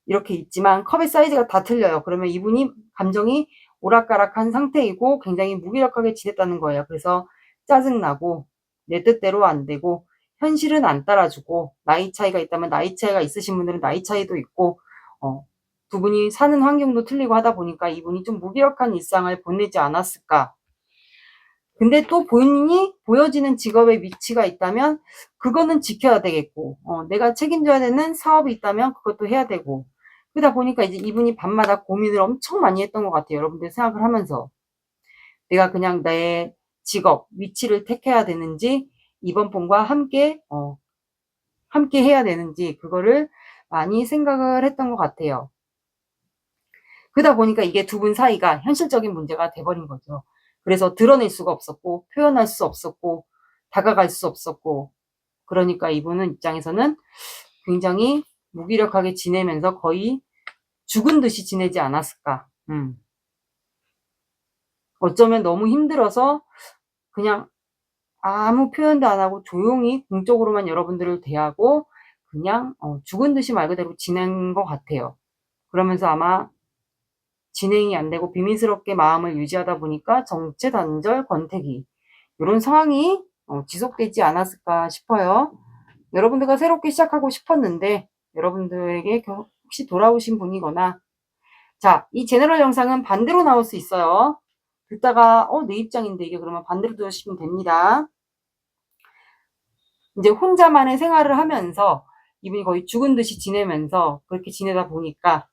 Speaker 1: 이렇게 있지만 컵의 사이즈가 다 틀려요. 그러면 이분이 감정이 오락가락한 상태이고 굉장히 무기력하게 지냈다는 거예요. 그래서 짜증나고 내 뜻대로 안 되고 현실은 안 따라주고, 나이 차이가 있다면 나이 차이가 있으신 분들은 나이 차이도 있고 두 분이 사는 환경도 틀리고 하다 보니까 이분이 좀 무기력한 일상을 보내지 않았을까. 근데 또 본인이 보여지는 직업의 위치가 있다면 그거는 지켜야 되겠고, 내가 책임져야 되는 사업이 있다면 그것도 해야 되고, 그러다 보니까 이제 이분이 밤마다 고민을 엄청 많이 했던 것 같아요. 여러분들 생각을 하면서 내가 그냥 내 직업, 위치를 택해야 되는지 이번 분과 함께 해야 되는지 그거를 많이 생각을 했던 것 같아요. 그러다 보니까 이게 두 분 사이가 현실적인 문제가 돼버린 거죠. 그래서 드러낼 수가 없었고 표현할 수 없었고 다가갈 수 없었고, 그러니까 이분은 입장에서는 굉장히 무기력하게 지내면서 거의 죽은 듯이 지내지 않았을까. 어쩌면 너무 힘들어서 그냥 아무 표현도 안 하고 조용히 공적으로만 여러분들을 대하고 그냥 죽은 듯이 말 그대로 지낸 것 같아요. 그러면서 아마 진행이 안 되고 비밀스럽게 마음을 유지하다 보니까 정체 단절 권태기, 이런 상황이 지속되지 않았을까 싶어요. 여러분들과 새롭게 시작하고 싶었는데 여러분들에게 혹시 돌아오신 분이거나, 자, 이 제너럴 영상은 반대로 나올 수 있어요. 듣다가 내 입장인데 이게 그러면 반대로 들으시면 됩니다. 이제 혼자만의 생활을 하면서 이분이 거의 죽은 듯이 지내면서 그렇게 지내다 보니까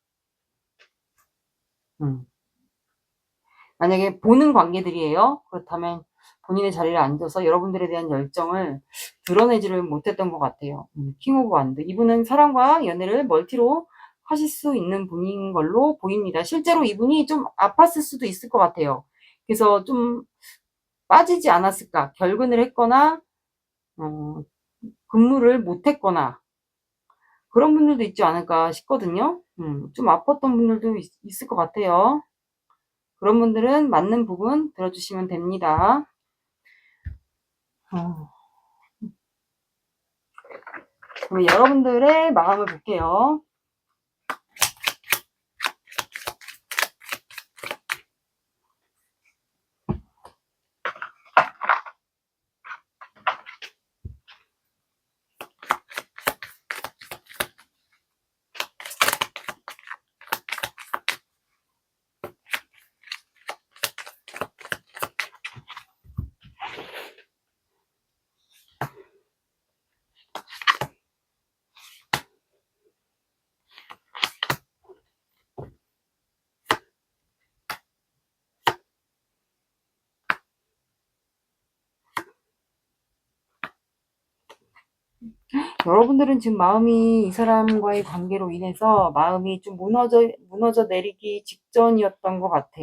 Speaker 1: 만약에 보는 관계들이에요. 그렇다면 본인의 자리에 앉아서 여러분들에 대한 열정을 드러내지를 못했던 것 같아요. 킹 오브 완드. 이분은 사랑과 연애를 멀티로 하실 수 있는 분인 걸로 보입니다. 실제로 이분이 좀 아팠을 수도 있을 것 같아요. 그래서 좀 빠지지 않았을까. 결근을 했거나 근무를 못했거나 그런 분들도 있지 않을까 싶거든요. 좀 아팠던 분들도 있을 것 같아요. 그런 분들은 맞는 부분 들어주시면 됩니다. 그럼 여러분들의 마음을 볼게요. 여러분들은 지금 마음이 이 사람과의 관계로 인해서 마음이 좀 무너져 내리기 직전이었던 것 같아.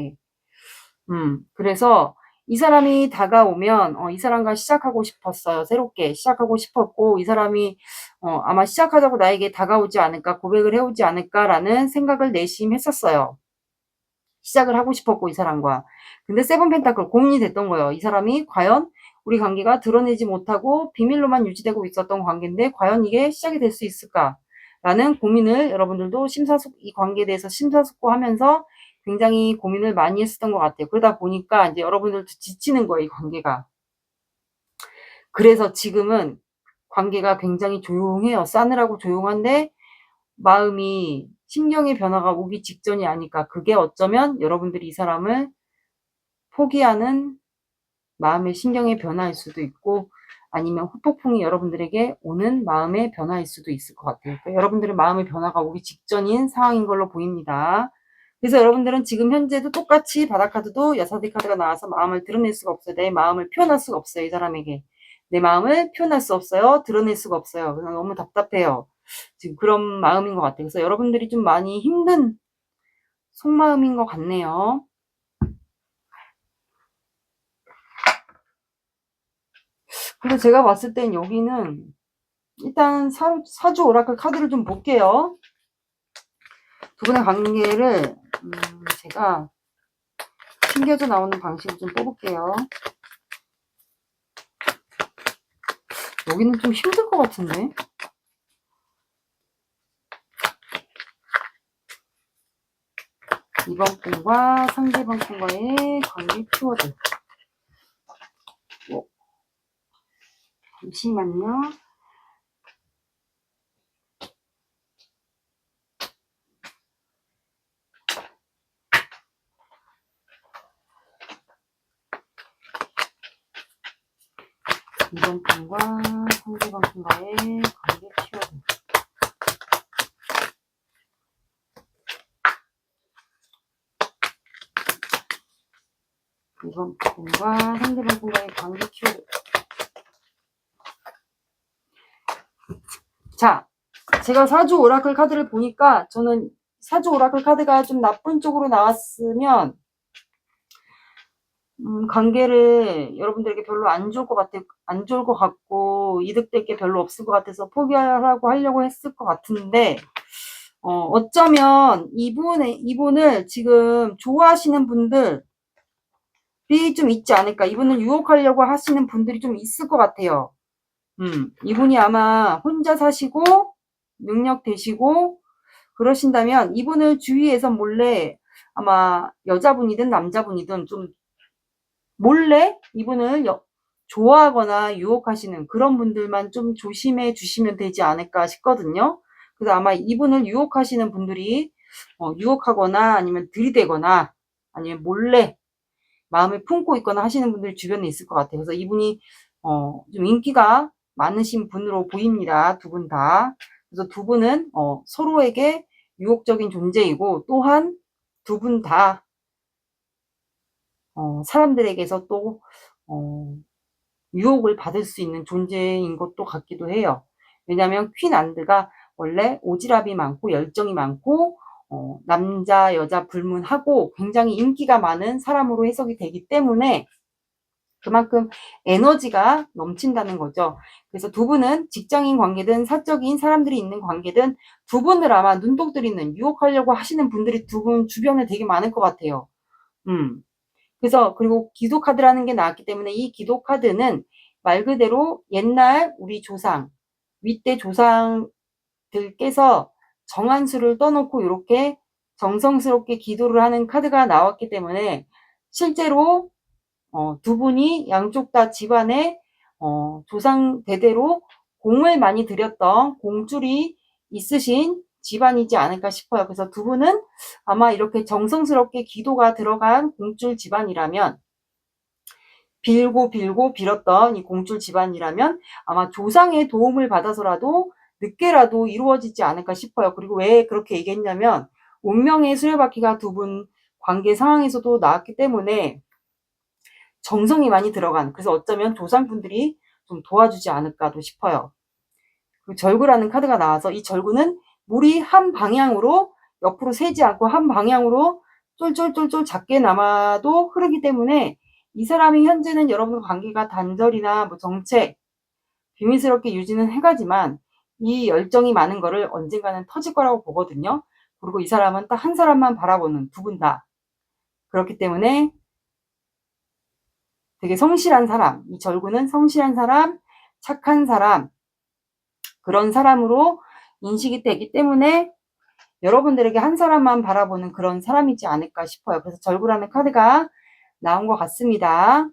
Speaker 1: 그래서 이 사람이 다가오면 이 사람과 시작하고 싶었어요. 새롭게 시작하고 싶었고, 이 사람이 아마 시작하자고 나에게 다가오지 않을까, 고백을 해오지 않을까라는 생각을 내심했었어요. 시작을 하고 싶었고, 이 사람과. 근데 세븐 펜타클 고민이 됐던 거예요. 이 사람이 과연 우리 관계가 드러내지 못하고 비밀로만 유지되고 있었던 관계인데 과연 이게 시작이 될 수 있을까? 라는 고민을 여러분들도 이 관계에 대해서 심사숙고하면서 굉장히 고민을 많이 했었던 것 같아요. 그러다 보니까 이제 여러분들도 지치는 거예요, 이 관계가. 그래서 지금은 관계가 굉장히 조용해요. 싸늘하고 조용한데 마음이, 심경의 변화가 오기 직전이 아닐까. 그게 어쩌면 여러분들이 이 사람을 포기하는 마음의 신경의 변화일 수도 있고, 아니면 후폭풍이 여러분들에게 오는 마음의 변화일 수도 있을 것 같아요. 그러니까 여러분들의 마음의 변화가 오기 직전인 상황인 걸로 보입니다. 그래서 여러분들은 지금 현재도 똑같이 바다카드도 여사디 카드가 나와서 마음을 드러낼 수가 없어요. 내 마음을 표현할 수가 없어요. 이 사람에게. 내 마음을 표현할 수 없어요. 드러낼 수가 없어요. 그래서 너무 답답해요. 지금 그런 마음인 것 같아요. 그래서 여러분들이 좀 많이 힘든 속마음인 것 같네요. 근데 제가 봤을 땐 여기는 일단 사주 오라클 카드를 좀 볼게요. 두 분의 관계를 제가 튕겨져 나오는 방식을 좀 뽑을게요. 여기는 좀 힘들 것 같은데. 이번 분과 상대방 분과의 관계 키워드. 잠시만요. 이번 분과 상대방 분과의 관계 키워드. 이번 분과 상대방 분과의 관계 키워드. 자, 제가 사주 오라클 카드를 보니까 저는 사주 오라클 카드가 좀 나쁜 쪽으로 나왔으면 관계를 여러분들에게 별로 안 좋을 것 같아, 안 좋을 것 같고 이득될 게 별로 없을 것 같아서 포기하라고 하려고 했을 것 같은데, 어쩌면 이분을 지금 좋아하시는 분들이 좀 있지 않을까. 이분을 유혹하려고 하시는 분들이 좀 있을 것 같아요. 이분이 아마 혼자 사시고 능력 되시고 그러신다면 이분을 주위에서 몰래, 아마 여자분이든 남자분이든 좀 몰래 이분을 좋아하거나 유혹하시는 그런 분들만 좀 조심해 주시면 되지 않을까 싶거든요. 그래서 아마 이분을 유혹하시는 분들이 유혹하거나 아니면 들이대거나 아니면 몰래 마음을 품고 있거나 하시는 분들이 주변에 있을 것 같아요. 그래서 이분이 좀 인기가 많으신 분으로 보입니다. 두 분 다. 그래서 두 분은 서로에게 유혹적인 존재이고, 또한 두 분 다 사람들에게서 또 유혹을 받을 수 있는 존재인 것도 같기도 해요. 왜냐하면 퀸 안드가 원래 오지랖이 많고 열정이 많고 남자 여자 불문하고 굉장히 인기가 많은 사람으로 해석이 되기 때문에 그만큼 에너지가 넘친다는 거죠. 그래서 두 분은 직장인 관계든 사적인 사람들이 있는 관계든 두 분을 아마 눈독 들이는 유혹하려고 하시는 분들이 두 분 주변에 되게 많을 것 같아요. 그래서 그리고 기도 카드라는 게 나왔기 때문에 이 기도 카드는 말 그대로 옛날 우리 조상, 윗대 조상들께서 정한수를 떠놓고 이렇게 정성스럽게 기도를 하는 카드가 나왔기 때문에 실제로 두 분이 양쪽 다 집안에 조상 대대로 공을 많이 들였던 공줄이 있으신 집안이지 않을까 싶어요. 그래서 두 분은 아마 이렇게 정성스럽게 기도가 들어간 공줄 집안이라면 빌고 빌었던 이 공줄 집안이라면 아마 조상의 도움을 받아서라도 늦게라도 이루어지지 않을까 싶어요. 그리고 왜 그렇게 얘기했냐면 운명의 수레바퀴가 두 분 관계 상황에서도 나왔기 때문에 정성이 많이 들어간, 그래서 어쩌면 조상분들이 좀 도와주지 않을까도 싶어요. 그 절구라는 카드가 나와서 이 절구는 물이 한 방향으로 옆으로 새지 않고 한 방향으로 쫄쫄쫄쫄 작게나마도 흐르기 때문에 이 사람이 현재는 여러분 관계가 단절이나 뭐 정체 비밀스럽게 유지는 해가지만 이 열정이 많은 거를 언젠가는 터질 거라고 보거든요. 그리고 이 사람은 딱 한 사람만 바라보는, 두 분 다. 그렇기 때문에 되게 성실한 사람, 이 절구는 성실한 사람, 착한 사람, 그런 사람으로 인식이 되기 때문에 여러분들에게 한 사람만 바라보는 그런 사람이지 않을까 싶어요. 그래서 절구라는 카드가 나온 것 같습니다.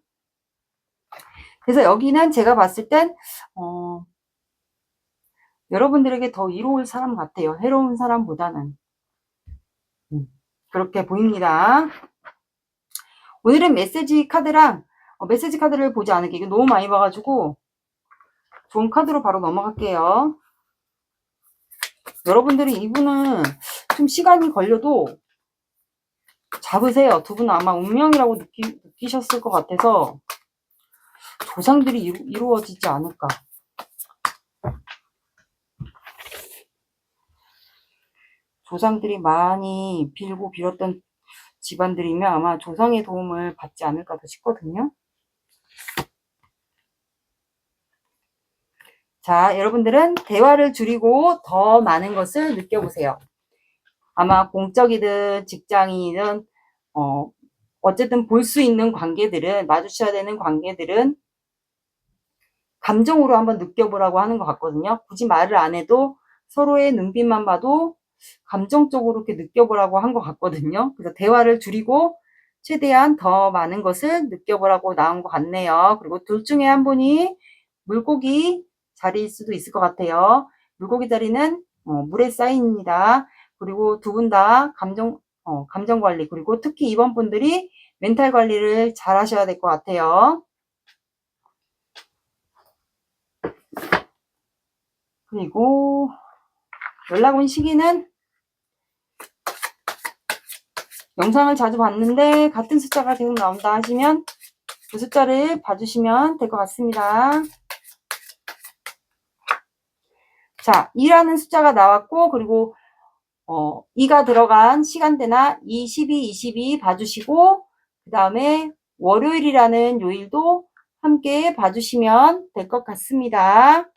Speaker 1: 그래서 여기는 제가 봤을 땐 여러분들에게 더 이로울 사람 같아요. 해로운 사람보다는. 그렇게 보입니다. 오늘은 메시지 카드랑 메시지 카드를 보지 않을게요. 이거 너무 많이 봐가지고 좋은 카드로 바로 넘어갈게요. 여러분들이 이분은 좀 시간이 걸려도 잡으세요. 두 분은 아마 운명이라고 느끼셨을 것 같아서 조상들이 이루어지지 않을까. 조상들이 많이 빌고 빌었던 집안들이면 아마 조상의 도움을 받지 않을까 싶거든요. 자, 여러분들은 대화를 줄이고 더 많은 것을 느껴보세요. 아마 공적이든 직장인이든 어쨌든 볼 수 있는 관계들은, 마주쳐야 되는 관계들은 감정으로 한번 느껴보라고 하는 것 같거든요. 굳이 말을 안 해도 서로의 눈빛만 봐도 감정적으로 이렇게 느껴보라고 한 것 같거든요. 그래서 대화를 줄이고 최대한 더 많은 것을 느껴보라고 나온 것 같네요. 그리고 둘 중에 한 분이 물고기 자리일 수도 있을 것 같아요. 물고기 자리는 물의 사인입니다. 그리고 두 분 다 감정 관리, 그리고 특히 이번 분들이 멘탈 관리를 잘 하셔야 될 것 같아요. 그리고 연락 온 시기는 영상을 자주 봤는데 같은 숫자가 계속 나온다 하시면 그 숫자를 봐주시면 될 것 같습니다. 자, 2라는 숫자가 나왔고, 그리고 2가 들어간 시간대나 2, 12, 22 봐주시고, 그 다음에 월요일이라는 요일도 함께 봐주시면 될 것 같습니다.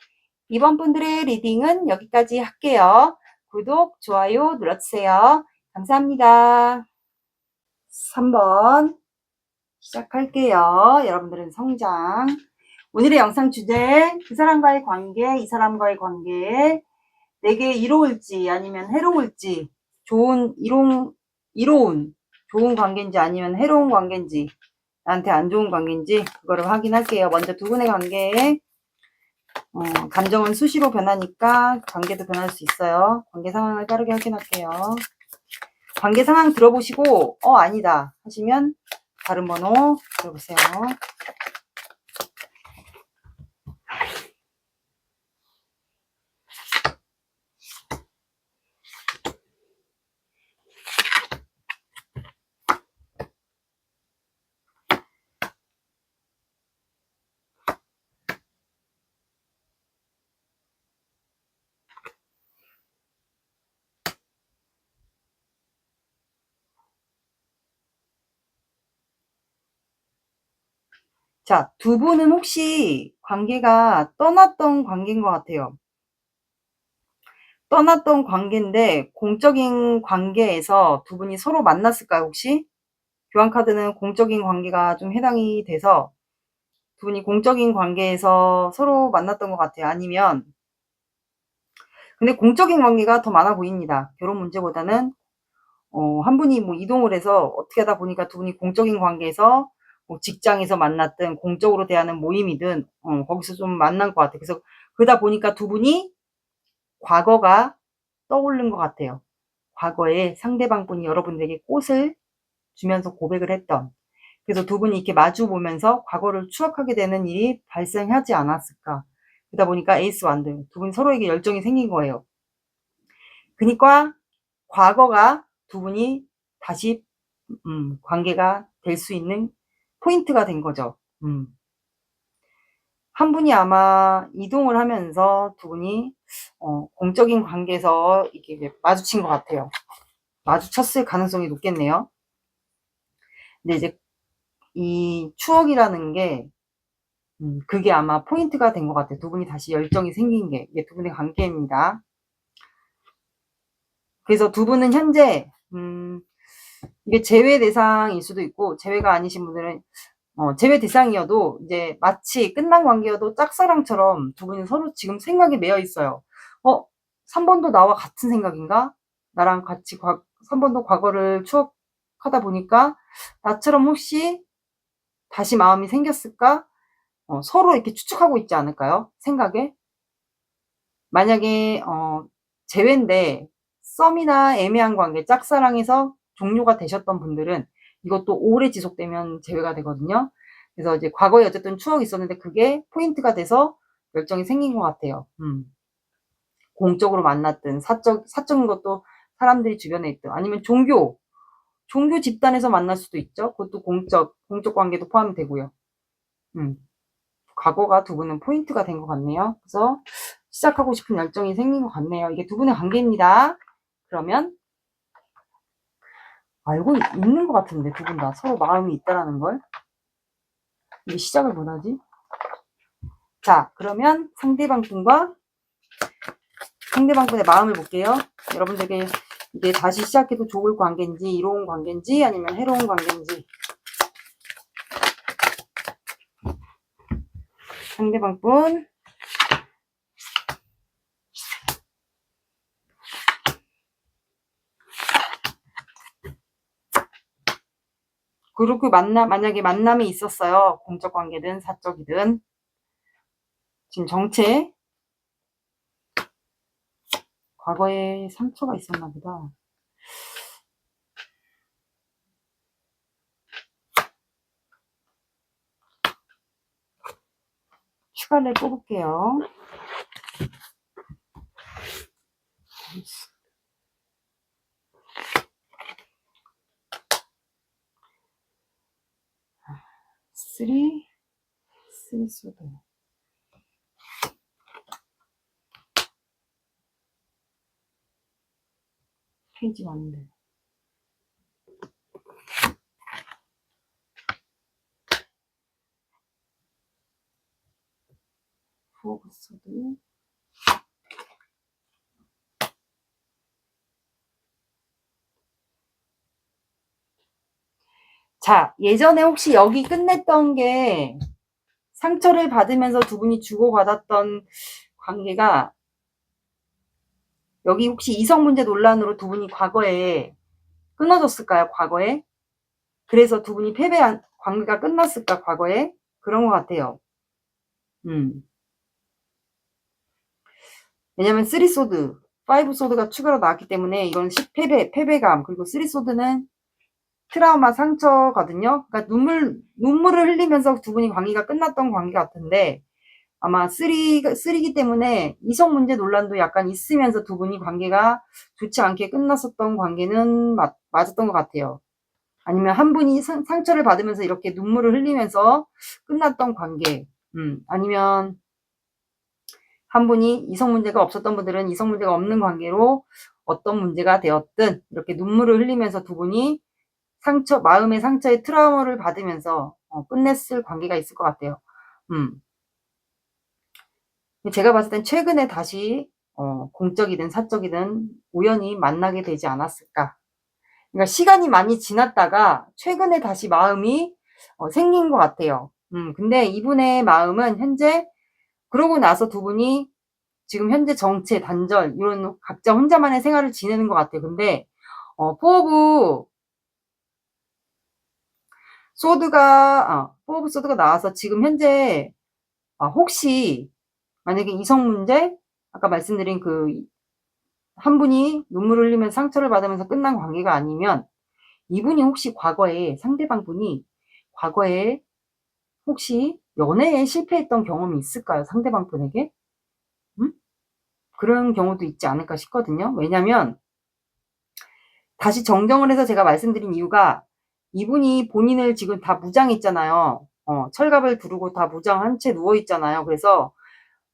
Speaker 1: 이번 분들의 리딩은 여기까지 할게요. 구독, 좋아요 눌러주세요. 감사합니다. 3번 시작할게요. 여러분들은 성장. 오늘의 영상 주제, 그 사람과의 관계, 이 사람과의 관계, 내게 이로울지 아니면 해로울지, 이로운 좋은 관계인지 아니면 해로운 관계인지 나한테 안 좋은 관계인지 그거를 확인할게요. 먼저 두 분의 관계에 감정은 수시로 변하니까 관계도 변할 수 있어요. 관계 상황을 빠르게 확인할게요. 관계 상황 들어보시고 아니다 하시면 다른 번호 들어보세요. 자, 두 분은 혹시 관계가 떠났던 관계인 것 같아요. 떠났던 관계인데 공적인 관계에서 두 분이 서로 만났을까요, 혹시? 교환카드는 공적인 관계가 좀 해당이 돼서 두 분이 공적인 관계에서 서로 만났던 것 같아요. 아니면 근데 공적인 관계가 더 많아 보입니다. 결혼 문제보다는 한 분이 뭐 이동을 해서 어떻게 하다 보니까 두 분이 공적인 관계에서 뭐 직장에서 만났든 공적으로 대하는 모임이든 거기서 좀 만난 것 같아요. 그래서 그러다 보니까 두 분이 과거가 떠오른 것 같아요. 과거에 상대방 분이 여러분들에게 꽃을 주면서 고백을 했던, 그래서 두 분이 이렇게 마주 보면서 과거를 추억하게 되는 일이 발생하지 않았을까. 그러다 보니까 에이스 완드, 두 분이 서로에게 열정이 생긴 거예요. 그러니까 과거가 두 분이 다시 관계가 될 수 있는 포인트가 된 거죠. 한 분이 아마 이동을 하면서 두 분이 공적인 관계에서 이렇게 마주친 것 같아요. 마주쳤을 가능성이 높겠네요. 근데 이제 이 추억이라는 게 그게 아마 포인트가 된 것 같아요. 두 분이 다시 열정이 생긴 게 이게 두 분의 관계입니다. 그래서 두 분은 현재 이게 제외 대상일 수도 있고 제외가 아니신 분들은 제외 대상이어도 이제 마치 끝난 관계여도 짝사랑처럼 두 분이 서로 지금 생각이 매여 있어요. 3번도 나와 같은 생각인가? 나랑 같이 3번도 과거를 추억하다 보니까 나처럼 혹시 다시 마음이 생겼을까? 서로 이렇게 추측하고 있지 않을까요? 생각에. 만약에 제외인데 썸이나 애매한 관계, 짝사랑에서 종료가 되셨던 분들은 이것도 오래 지속되면 제외가 되거든요. 그래서 이제 과거에 어쨌든 추억이 있었는데 그게 포인트가 돼서 열정이 생긴 것 같아요. 공적으로 만났든 사적인 것도 사람들이 주변에 있든 아니면 종교 집단에서 만날 수도 있죠. 그것도 공적 관계도 포함이 되고요. 과거가 두 분은 포인트가 된 것 같네요. 그래서 시작하고 싶은 열정이 생긴 것 같네요. 이게 두 분의 관계입니다. 그러면 알고 있는 것 같은데 두 분 다 서로 마음이 있다라는 걸. 이게 시작을 못하지? 자, 그러면 상대방 분의 마음을 볼게요. 여러분들에게 이게 다시 시작해도 좋을 관계인지 이로운 관계인지 아니면 해로운 관계인지. 상대방 분 그리고 만약에 만남이 있었어요. 공적 관계든 사적이든. 지금 정체. 과거에 상처가 있었나 보다. 추가를 뽑을게요. 쓰리 소드. 페이지 많은데. 포브 소드. 자, 예전에 혹시 여기 끝냈던 게 상처를 받으면서 두 분이 주고받았던 관계가 여기 혹시 이성 문제 논란으로 두 분이 과거에 끊어졌을까요? 과거에? 그래서 두 분이 관계가 끝났을까, 과거에? 그런 것 같아요. 왜냐면 3소드, 5소드가 추가로 나왔기 때문에 이건 패배감, 그리고 3소드는 트라우마, 상처거든요. 그러니까 눈물을 흘리면서 두 분이 관계가 끝났던 관계 같은데, 아마 3기 때문에 이성 문제 논란도 약간 있으면서 두 분이 관계가 좋지 않게 끝났었던 관계는 맞았던 것 같아요. 아니면 한 분이 상처를 받으면서 이렇게 눈물을 흘리면서 끝났던 관계, 아니면 한 분이 이성 문제가 없었던 분들은 이성 문제가 없는 관계로 어떤 문제가 되었든 이렇게 눈물을 흘리면서 두 분이 마음의 상처에 트라우마를 받으면서 끝냈을 관계가 있을 것 같아요. 제가 봤을 땐 최근에 다시 공적이든 사적이든 우연히 만나게 되지 않았을까. 그러니까 시간이 많이 지났다가 최근에 다시 마음이 생긴 것 같아요. 근데 이분의 마음은 현재 그러고 나서 두 분이 지금 현재 정체, 단절 이런 각자 혼자만의 생활을 지내는 것 같아요. 근데 포 오브 소드가 나와서 지금 현재 혹시 만약에 이성 문제, 아까 말씀드린 한 분이 눈물을 흘리면서 상처를 받으면서 끝난 관계가 아니면 이분이 혹시 상대방 분이 과거에 혹시 연애에 실패했던 경험이 있을까요? 상대방 분에게? 그런 경우도 있지 않을까 싶거든요. 왜냐면 다시 정정을 해서 제가 말씀드린 이유가 이분이 본인을 지금 다 무장했잖아요. 철갑을 두르고 다 무장한 채 누워있잖아요. 그래서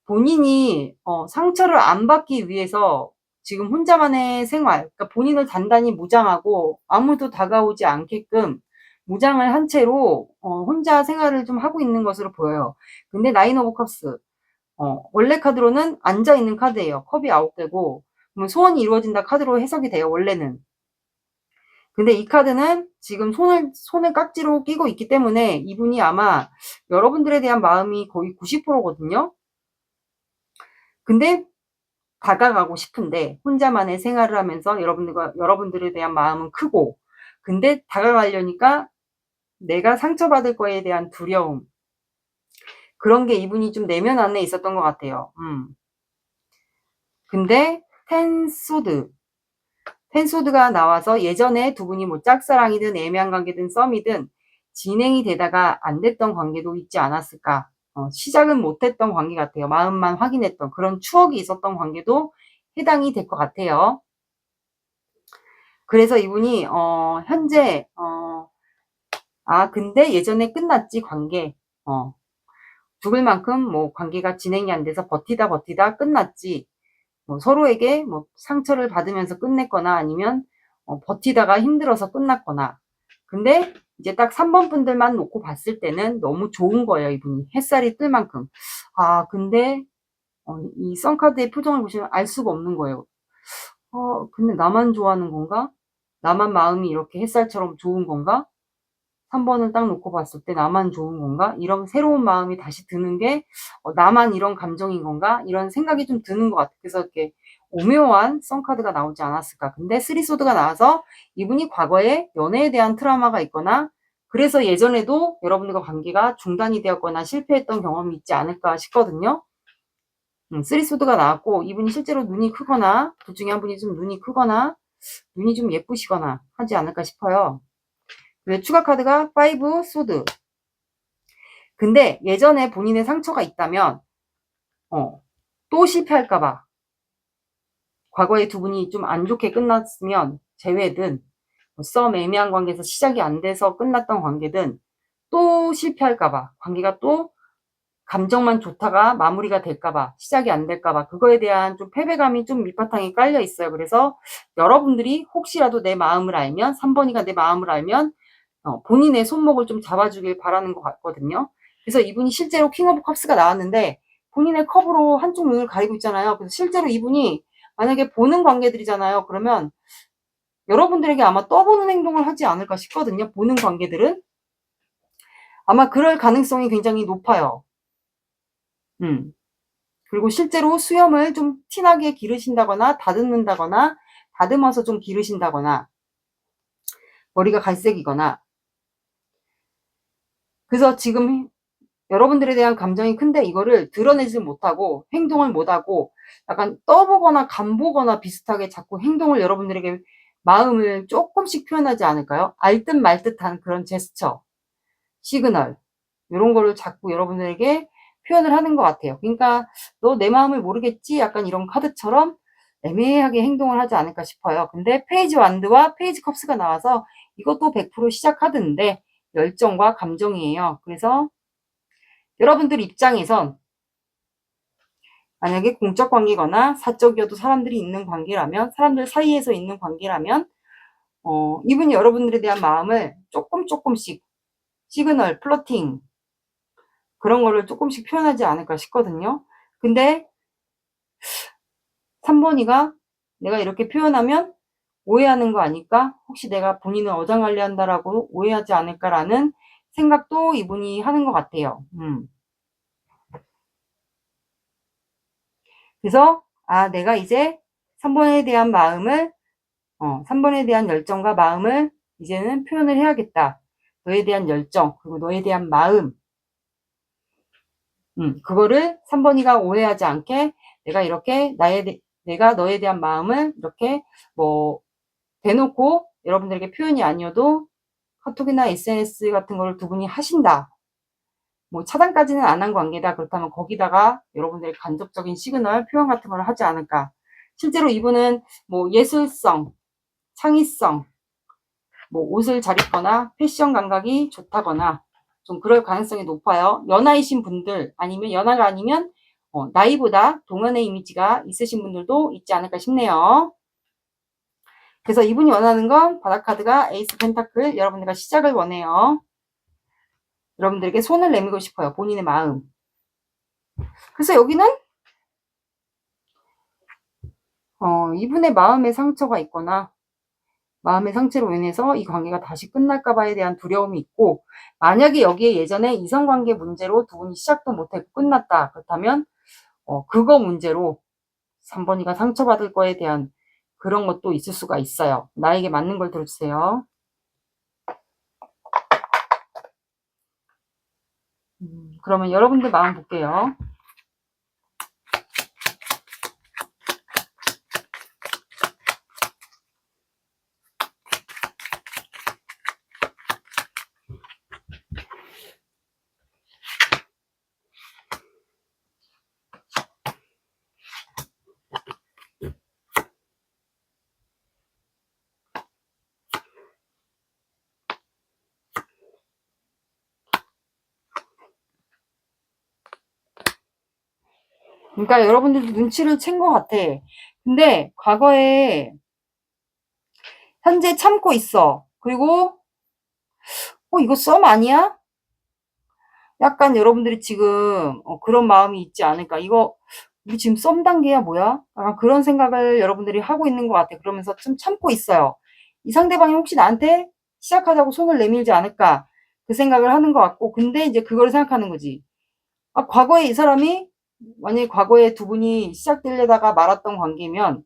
Speaker 1: 본인이 상처를 안 받기 위해서 지금 혼자만의 생활, 그러니까 본인을 단단히 무장하고 아무도 다가오지 않게끔 무장을 한 채로 혼자 생활을 좀 하고 있는 것으로 보여요. 근데 나인 오브 컵스, 원래 카드로는 앉아있는 카드예요. 컵이 9개고 그러면 소원이 이루어진다 카드로 해석이 돼요. 원래는. 근데 이 카드는 지금 손을 깍지로 끼고 있기 때문에 이분이 아마 여러분들에 대한 마음이 거의 90%거든요. 근데 다가가고 싶은데 혼자만의 생활을 하면서 여러분들에 대한 마음은 크고, 근데 다가가려니까 내가 상처받을 거에 대한 두려움, 그런 게 이분이 좀 내면 안에 있었던 것 같아요. 근데 텐소드가 나와서 예전에 두 분이 뭐 짝사랑이든 애매한 관계든 썸이든 진행이 되다가 안 됐던 관계도 있지 않았을까. 시작은 못했던 관계 같아요. 마음만 확인했던 그런 추억이 있었던 관계도 해당이 될 것 같아요. 그래서 이분이 현재 근데 예전에 끝났지 관계. 죽을 만큼 뭐 관계가 진행이 안 돼서 버티다 끝났지. 뭐 서로에게 뭐 상처를 받으면서 끝냈거나 아니면 버티다가 힘들어서 끝났거나. 근데 이제 딱 3번 분들만 놓고 봤을 때는 너무 좋은 거예요. 이분이 햇살이 뜰 만큼. 근데 이 썬카드의 표정을 보시면 알 수가 없는 거예요. 근데 나만 좋아하는 건가? 나만 마음이 이렇게 햇살처럼 좋은 건가? 3번을 딱 놓고 봤을 때 나만 좋은 건가? 이런 새로운 마음이 다시 드는 게 나만 이런 감정인 건가? 이런 생각이 좀 드는 것 같아요. 그래서 이렇게 오묘한 썬카드가 나오지 않았을까. 근데 3소드가 나와서 이분이 과거에 연애에 대한 트라우마가 있거나 그래서 예전에도 여러분들과 관계가 중단이 되었거나 실패했던 경험이 있지 않을까 싶거든요. 3소드가 나왔고 이분이 실제로 눈이 크거나 둘 중에 한 분이 좀 눈이 크거나 눈이 좀 예쁘시거나 하지 않을까 싶어요. 추가 카드가 5 소드. 근데 예전에 본인의 상처가 있다면 또 실패할까봐, 과거에 두 분이 좀 안 좋게 끝났으면 재회든 썸 애매한 관계에서 시작이 안 돼서 끝났던 관계든 또 실패할까봐, 관계가 또 감정만 좋다가 마무리가 될까봐, 시작이 안 될까봐, 그거에 대한 좀 패배감이 좀 밑바탕에 깔려 있어요. 그래서 여러분들이 혹시라도 내 마음을 알면, 3번이가 내 마음을 알면 본인의 손목을 좀 잡아주길 바라는 것 같거든요. 그래서 이분이 실제로 킹 오브 컵스가 나왔는데 본인의 컵으로 한쪽 눈을 가리고 있잖아요. 그래서 실제로 이분이 만약에 보는 관계들이잖아요. 그러면 여러분들에게 아마 떠보는 행동을 하지 않을까 싶거든요. 보는 관계들은 아마 그럴 가능성이 굉장히 높아요. 그리고 실제로 수염을 좀 티나게 기르신다거나 다듬는다거나 다듬어서 좀 기르신다거나 머리가 갈색이거나 그래서 지금 여러분들에 대한 감정이 큰데 이거를 드러내지 못하고 행동을 못하고 약간 떠보거나 간보거나 비슷하게 자꾸 행동을 여러분들에게 마음을 조금씩 표현하지 않을까요? 알 듯 말 듯한 그런 제스처, 시그널 이런 거를 자꾸 여러분들에게 표현을 하는 것 같아요. 그러니까 너 내 마음을 모르겠지? 약간 이런 카드처럼 애매하게 행동을 하지 않을까 싶어요. 근데 페이지 완드와 페이지 컵스가 나와서 이것도 100% 시작 카드인데 열정과 감정이에요. 그래서 여러분들 입장에선 만약에 공적 관계거나 사적이어도 사람들이 있는 관계라면, 사람들 사이에서 있는 관계라면 이분이 여러분들에 대한 마음을 조금씩 시그널, 플러팅 그런 거를 조금씩 표현하지 않을까 싶거든요. 근데 3번이가 내가 이렇게 표현하면 오해하는 거 아닐까? 혹시 내가 본인을 어장관리 한다라고 오해하지 않을까라는 생각도 이분이 하는 것 같아요. 그래서 내가 이제 3번에 대한 마음을 3번에 대한 열정과 마음을 이제는 표현을 해야겠다. 너에 대한 열정 그리고 너에 대한 마음 그거를 3번이가 오해하지 않게 내가 이렇게 내가 너에 대한 마음을 이렇게 뭐 대놓고 여러분들에게 표현이 아니어도 카톡이나 SNS 같은 거를 두 분이 하신다. 뭐 차단까지는 안 한 관계다. 그렇다면 거기다가 여러분들의 간접적인 시그널 표현 같은 걸 하지 않을까. 실제로 이분은 뭐 예술성, 창의성, 뭐 옷을 잘 입거나 패션 감각이 좋다거나 좀 그럴 가능성이 높아요. 연하이신 분들 아니면 연하가 아니면 나이보다 동안의 이미지가 있으신 분들도 있지 않을까 싶네요. 그래서 이분이 원하는 건 바닥카드가 에이스 펜타클 여러분들과 시작을 원해요. 여러분들에게 손을 내밀고 싶어요. 본인의 마음. 그래서 여기는 이분의 마음에 상처가 있거나 마음의 상처로 인해서 이 관계가 다시 끝날까 봐에 대한 두려움이 있고 만약에 여기에 예전에 이성관계 문제로 두 분이 시작도 못했고 끝났다. 그렇다면 그거 문제로 3번이가 상처받을 거에 대한 그런 것도 있을 수가 있어요. 나에게 맞는 걸 들어주세요. 그러면 여러분들 마음 볼게요. 그러니까 여러분들도 눈치를 챈 것 같아. 근데 과거에 현재 참고 있어. 그리고 이거 썸 아니야? 약간 여러분들이 지금 그런 마음이 있지 않을까. 이거 우리 지금 썸 단계야 뭐야? 약간 그런 생각을 여러분들이 하고 있는 것 같아. 그러면서 좀 참고 있어요. 이 상대방이 혹시 나한테 시작하자고 손을 내밀지 않을까. 그 생각을 하는 것 같고 근데 이제 그걸 생각하는 거지. 과거에 이 사람이 만약에 과거에 두 분이 시작되려다가 말았던 관계면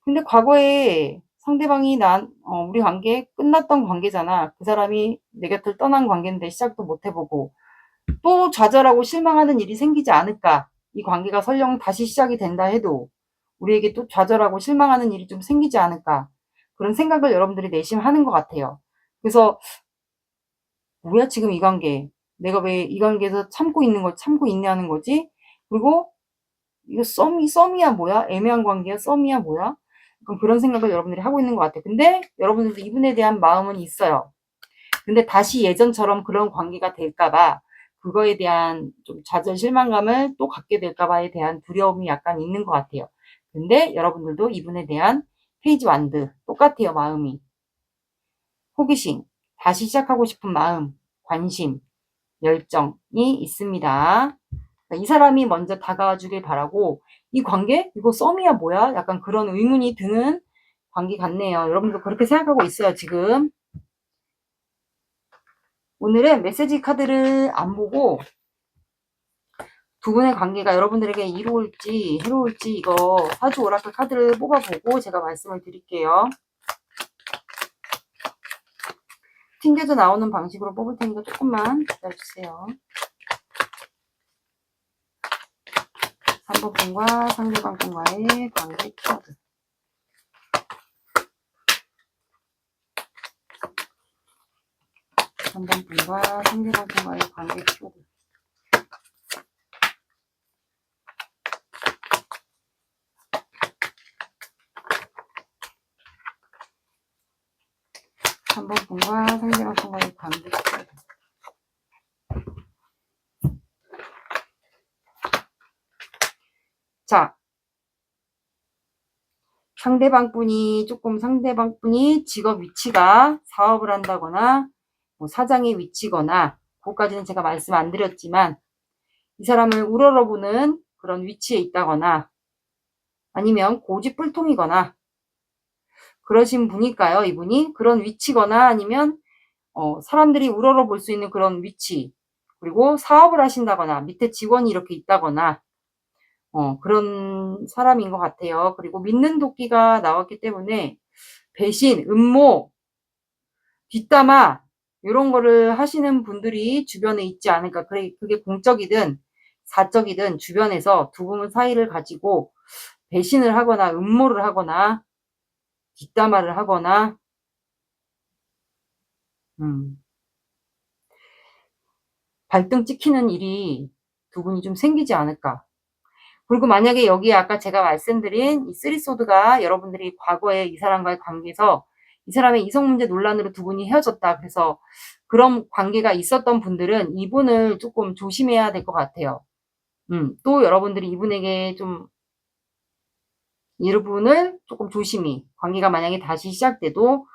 Speaker 1: 근데 과거에 상대방이 우리 관계 끝났던 관계잖아. 그 사람이 내 곁을 떠난 관계인데 시작도 못 해보고 또 좌절하고 실망하는 일이 생기지 않을까. 이 관계가 설령 다시 시작이 된다 해도 우리에게 또 좌절하고 실망하는 일이 좀 생기지 않을까. 그런 생각을 여러분들이 내심 하는 것 같아요. 그래서 뭐야 지금 이 관계. 내가 왜 이 관계에서 참고 있냐는 거지? 그리고 이거 썸이야 뭐야? 애매한 관계야? 썸이야 뭐야? 그런 생각을 여러분들이 하고 있는 것 같아요. 근데 여러분들도 이분에 대한 마음은 있어요. 근데 다시 예전처럼 그런 관계가 될까봐 그거에 대한 좀 좌절 실망감을 또 갖게 될까봐에 대한 두려움이 약간 있는 것 같아요. 근데 여러분들도 이분에 대한 페이지 완드 똑같아요. 마음이. 호기심, 다시 시작하고 싶은 마음, 관심, 열정이 있습니다. 이 사람이 먼저 다가와 주길 바라고 이 관계? 이거 썸이야 뭐야? 약간 그런 의문이 드는 관계 같네요. 여러분도 그렇게 생각하고 있어요. 지금 오늘은 메시지 카드를 안 보고 두 분의 관계가 여러분들에게 이로울지 해로울지 이거 사주 오라클 카드를 뽑아보고 제가 말씀을 드릴게요. 튕겨져 나오는 방식으로 뽑을 테니까 조금만 기다려주세요. 3번 분과 상대방 분과의 관계 키워드. 상대방 분과 상대방 분과의 관계 키워드. 한 번 분과 상대방 분과의 관계 키워드. 자, 상대방 분이 직업 위치가 사업을 한다거나 뭐 사장의 위치거나, 그것까지는 제가 말씀 안 드렸지만 이 사람을 우러러보는 그런 위치에 있다거나 아니면 고집불통이거나 그러신 분일까요? 이분이 그런 위치거나 아니면 사람들이 우러러 볼 수 있는 그런 위치, 그리고 사업을 하신다거나 밑에 직원이 이렇게 있다거나 그런 사람인 것 같아요. 그리고 믿는 도끼가 나왔기 때문에 배신, 음모, 뒷담화 이런 거를 하시는 분들이 주변에 있지 않을까. 그게 공적이든 사적이든 주변에서 두 분 사이를 가지고 배신을 하거나 음모를 하거나 뒷담화를 하거나 발등 찍히는 일이 두 분이 좀 생기지 않을까. 그리고 만약에 여기에 아까 제가 말씀드린 이 쓰리소드가 여러분들이 과거에 이 사람과의 관계에서 이 사람의 이성문제 논란으로 두 분이 헤어졌다. 그래서 그런 관계가 있었던 분들은 이분을 조금 조심해야 될 것 같아요. 또 여러분들이 이분에게 좀 이분을 조금 조심히, 관계가 만약에 다시 시작돼도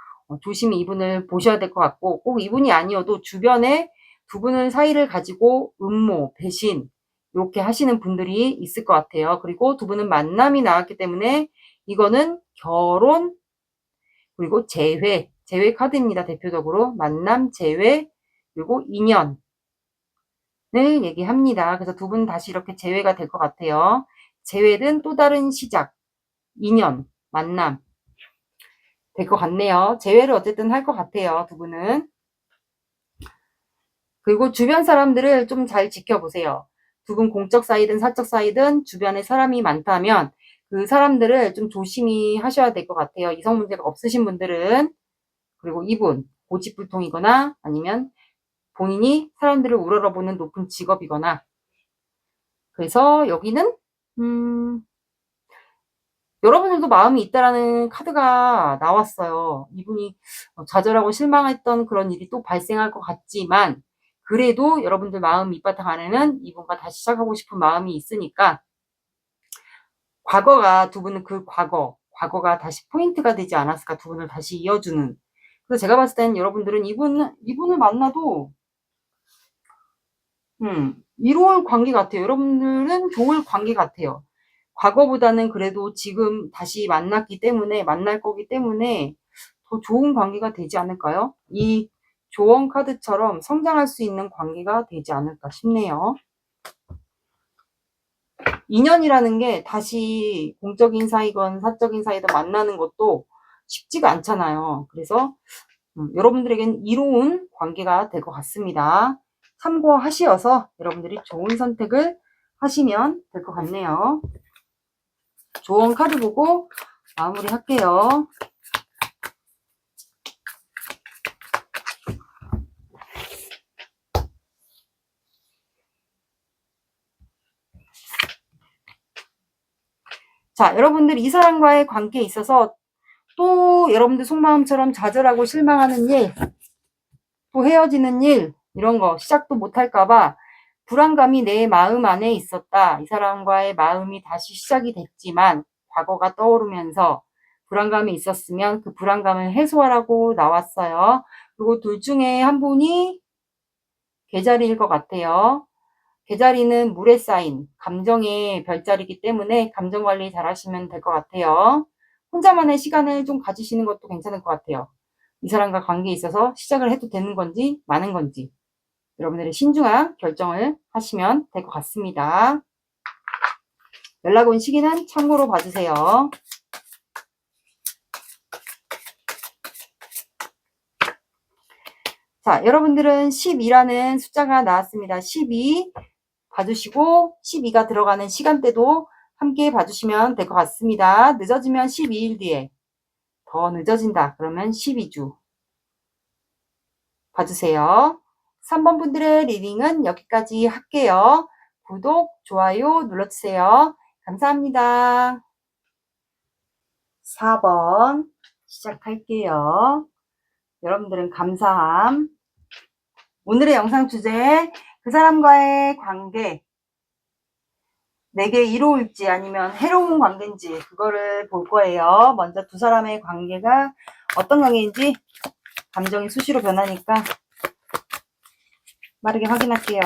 Speaker 1: 조심히 이분을 보셔야 될 것 같고, 꼭 이분이 아니어도 주변에 두 분의 사이를 가지고 음모, 배신 이렇게 하시는 분들이 있을 것 같아요. 그리고 두 분은 만남이 나왔기 때문에 이거는 결혼 그리고 재회 카드입니다. 대표적으로 만남, 재회 그리고 인연을 얘기합니다. 그래서 두 분 다시 이렇게 재회가 될 것 같아요. 재회든 또 다른 시작, 인연, 만남 될 것 같네요. 재회를 어쨌든 할 것 같아요. 두 분은. 그리고 주변 사람들을 좀 잘 지켜보세요. 두 분 공적 사이든 사적 사이든 주변에 사람이 많다면 그 사람들을 좀 조심히 하셔야 될 것 같아요. 이성 문제가 없으신 분들은. 그리고 이분 고집불통이거나 아니면 본인이 사람들을 우러러보는 높은 직업이거나. 그래서 여기는 여러분들도 마음이 있다라는 카드가 나왔어요. 이분이 좌절하고 실망했던 그런 일이 또 발생할 것 같지만 그래도 여러분들 마음 밑바탕 안에는 이분과 다시 시작하고 싶은 마음이 있으니까 과거가 두 분은 그 과거가 다시 포인트가 되지 않았을까. 두 분을 다시 이어주는. 그래서 제가 봤을 때는 여러분들은 이분을 만나도 이로울 관계 같아요. 여러분들은 좋을 관계 같아요. 과거보다는 그래도 지금 다시 만날 거기 때문에 더 좋은 관계가 되지 않을까요? 이 조언 카드처럼 성장할 수 있는 관계가 되지 않을까 싶네요. 인연이라는 게 다시 공적인 사이건 사적인 사이든 만나는 것도 쉽지가 않잖아요. 그래서 여러분들에게는 이로운 관계가 될 것 같습니다. 참고하시어서 여러분들이 좋은 선택을 하시면 될 것 같네요. 조언 카드 보고 마무리 할게요. 자, 여러분들 이 사람과의 관계에 있어서 또 여러분들 속마음처럼 좌절하고 실망하는 일, 또 헤어지는 일, 이런 거 시작도 못할까봐 불안감이 내 마음 안에 있었다. 이 사람과의 마음이 다시 시작이 됐지만 과거가 떠오르면서 불안감이 있었으면 그 불안감을 해소하라고 나왔어요. 그리고 둘 중에 한 분이 개자리일 것 같아요. 개자리는 물에 쌓인 감정의 별자리이기 때문에 감정 관리 잘 하시면 될 것 같아요. 혼자만의 시간을 좀 가지시는 것도 괜찮을 것 같아요. 이 사람과 관계에 있어서 시작을 해도 되는 건지 마는 건지 여러분들의 신중한 결정을 하시면 될 것 같습니다. 연락 온 시기는 참고로 봐주세요. 자, 여러분들은 12라는 숫자가 나왔습니다. 12 봐주시고 12가 들어가는 시간대도 함께 봐주시면 될 것 같습니다. 늦어지면 12일 뒤에, 더 늦어진다 그러면 12주 봐주세요. 3번 분들의 리딩은 여기까지 할게요. 구독, 좋아요 눌러주세요. 감사합니다. 4번 시작할게요. 여러분들은 감사함. 오늘의 영상 주제, 그 사람과의 관계, 내게 이로울지 아니면 해로운 관계인지 그거를 볼 거예요. 먼저 두 사람의 관계가 어떤 관계인지, 감정이 수시로 변하니까 빠르게 확인할게요.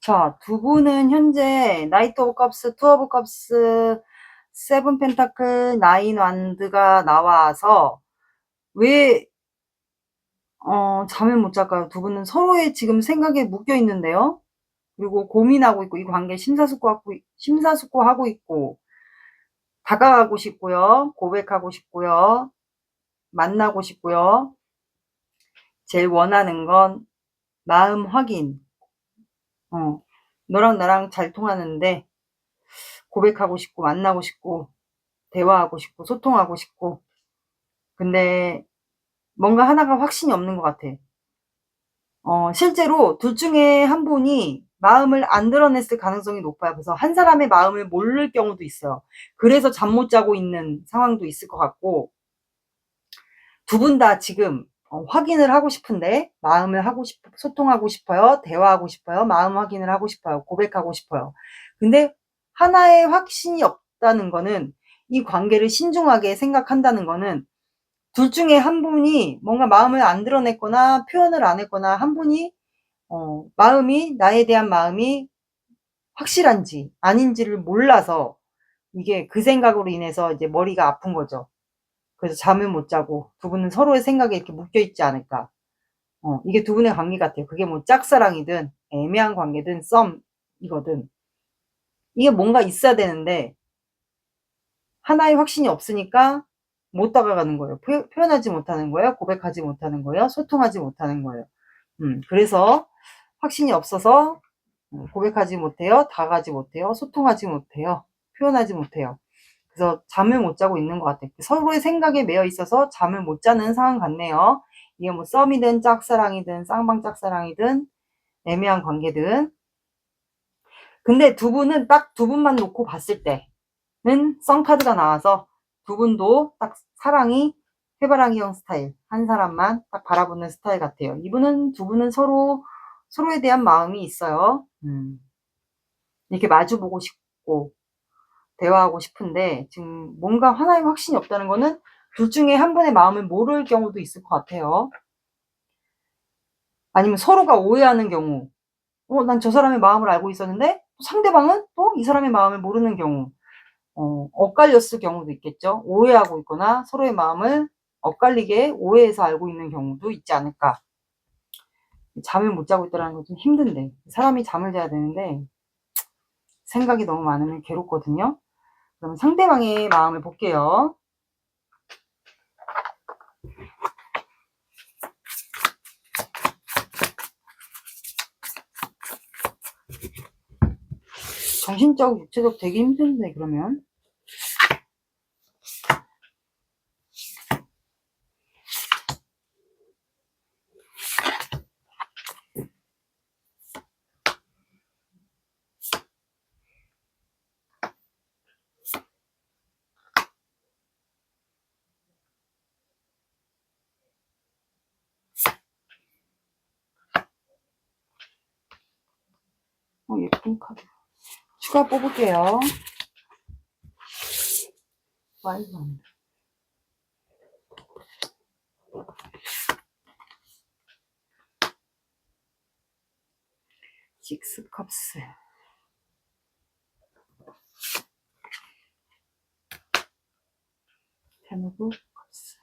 Speaker 1: 자, 두 분은 현재 나이트 오브 컵스, 투 오브 컵스, 세븐 펜타클, 나인 완드가 나와서 왜 잠을 못 잘까요? 두 분은 서로의 지금 생각에 묶여 있는데요. 그리고 고민하고 있고, 이 관계 심사숙고하고 있고, 다가가고 싶고요, 고백하고 싶고요, 만나고 싶고요. 제일 원하는 건 마음 확인. 너랑 나랑 잘 통하는데 고백하고 싶고, 만나고 싶고, 대화하고 싶고, 소통하고 싶고. 근데 뭔가 하나가 확신이 없는 것 같아. 실제로 둘 중에 한 분이 마음을 안 드러냈을 가능성이 높아요. 그래서 한 사람의 마음을 모를 경우도 있어요. 그래서 잠 못 자고 있는 상황도 있을 것 같고, 두 분 다 지금 확인을 하고 싶은데, 마음을 소통하고 싶어요, 대화하고 싶어요, 마음 확인을 하고 싶어요, 고백하고 싶어요. 근데 하나의 확신이 없다는 거는, 이 관계를 신중하게 생각한다는 거는, 둘 중에 한 분이 뭔가 마음을 안 드러냈거나 표현을 안 했거나, 한 분이 나에 대한 마음이 확실한지 아닌지를 몰라서, 이게 그 생각으로 인해서 이제 머리가 아픈 거죠. 그래서 잠을 못 자고 두 분은 서로의 생각에 이렇게 묶여 있지 않을까. 이게 두 분의 관계 같아요. 그게 뭐 짝사랑이든 애매한 관계든 썸이거든. 이게 뭔가 있어야 되는데 하나의 확신이 없으니까 못 다가가는 거예요. 표현하지 못하는 거예요. 고백하지 못하는 거예요. 소통하지 못하는 거예요. 그래서 확신이 없어서 고백하지 못해요. 다가가지 못해요. 소통하지 못해요. 표현하지 못해요. 그래서 잠을 못 자고 있는 것 같아요. 서로의 생각에 매여 있어서 잠을 못 자는 상황 같네요. 이게 뭐 썸이든 짝사랑이든 쌍방 짝사랑이든 애매한 관계든. 근데 두 분은 딱 두 분만 놓고 봤을 때는 썸카드가 나와서 두 분도 딱 사랑이 해바라기형 스타일, 한 사람만 딱 바라보는 스타일 같아요. 두 분은 서로에 대한 마음이 있어요. 이렇게 마주보고 싶고 대화하고 싶은데, 지금 뭔가 하나의 확신이 없다는 거는 둘 중에 한 분의 마음을 모를 경우도 있을 것 같아요. 아니면 서로가 오해하는 경우, 난 저 사람의 마음을 알고 있었는데 상대방은 또 이 사람의 마음을 모르는 경우, 엇갈렸을 경우도 있겠죠. 오해하고 있거나 서로의 마음을 엇갈리게 오해해서 알고 있는 경우도 있지 않을까. 잠을 못 자고 있다는 건 좀 힘든데, 사람이 잠을 자야 되는데 생각이 너무 많으면 괴롭거든요. 그럼 상대방의 마음을 볼게요. 정신적, 육체적 되게 힘든데, 그러면. 예쁜 카드. 추가 뽑을게요. 와이번. 식스 컵스. 텐 오브 컵스.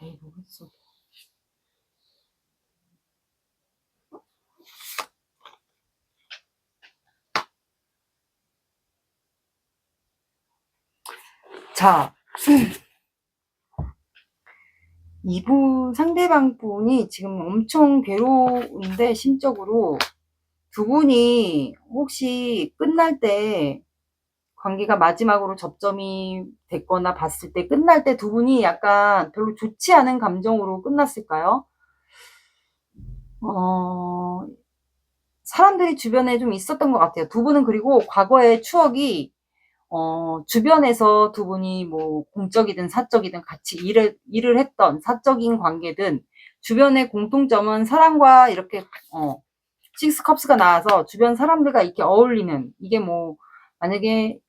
Speaker 1: 에이, 뭐겠어. 자, 상대방 분이 지금 엄청 괴로운데, 심적으로. 두 분이 혹시 끝날 때, 관계가 마지막으로 접점이 됐거나 봤을 때, 끝날 때 두 분이 약간 별로 좋지 않은 감정으로 끝났을까요? 사람들이 주변에 좀 있었던 것 같아요. 두 분은. 그리고 과거의 추억이 주변에서 두 분이 뭐 공적이든 사적이든 같이 일을 했던 사적인 관계든, 주변의 공통점은 사람과 이렇게 식스 컵스가 나와서 주변 사람들과 이렇게 어울리는, 이게 뭐 만약에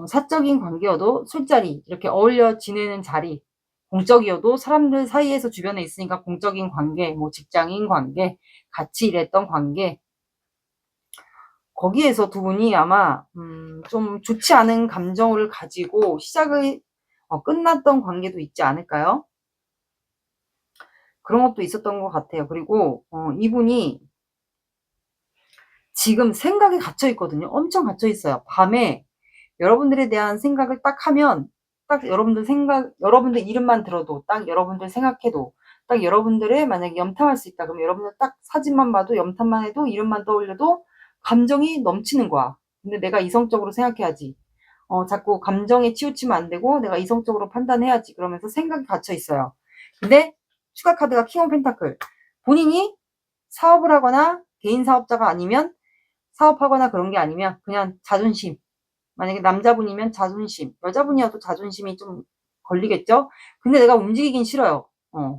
Speaker 1: 사적인 관계여도 술자리, 이렇게 어울려 지내는 자리, 공적이어도 사람들 사이에서 주변에 있으니까 공적인 관계, 뭐 직장인 관계, 같이 일했던 관계, 거기에서 두 분이 아마 좀 좋지 않은 감정을 가지고 시작을 끝났던 관계도 있지 않을까요? 그런 것도 있었던 것 같아요. 그리고 이분이 지금 생각에 갇혀 있거든요. 엄청 갇혀 있어요. 밤에 여러분들에 대한 생각을 딱 하면, 딱 여러분들 이름만 들어도, 딱 여러분들 생각해도, 딱 여러분들의 만약에 염탐할 수 있다. 그럼 여러분들 딱 사진만 봐도, 염탐만 해도, 이름만 떠올려도 감정이 넘치는 거야. 근데 내가 이성적으로 생각해야지. 자꾸 감정에 치우치면 안 되고, 내가 이성적으로 판단해야지. 그러면서 생각이 갇혀 있어요. 근데 추가 카드가 킹 오브 펜타클. 본인이 사업을 하거나 개인 사업자가 아니면, 사업하거나 그런 게 아니면 그냥 자존심. 만약에 남자분이면 자존심, 여자분이어도 자존심이 좀 걸리겠죠? 근데 내가 움직이긴 싫어요.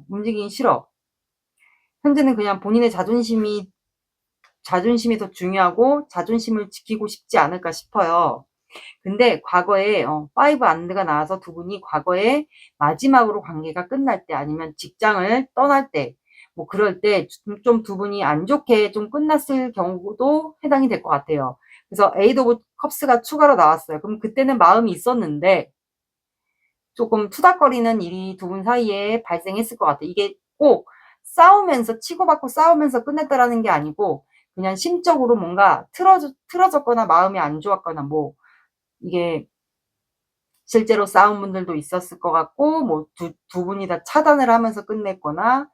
Speaker 1: 움직이긴 싫어. 현재는 그냥 본인의 자존심이 더 중요하고 자존심을 지키고 싶지 않을까 싶어요. 근데 과거에 파이브 안드가 나와서 두 분이 과거에 마지막으로 관계가 끝날 때, 아니면 직장을 떠날 때, 뭐 그럴 때 좀 두 분이 안 좋게 좀 끝났을 경우도 해당이 될 것 같아요. 그래서 에이드 오브 컵스가 추가로 나왔어요. 그럼 그때는 마음이 있었는데 조금 투닥거리는 일이 두 분 사이에 발생했을 것 같아요. 이게 꼭 싸우면서, 치고받고 싸우면서 끝냈다라는 게 아니고, 그냥 심적으로 뭔가 틀어졌거나 마음이 안 좋았거나, 뭐 이게 실제로 싸운 분들도 있었을 것 같고, 뭐 두 분이 다 차단을 하면서 끝냈거나,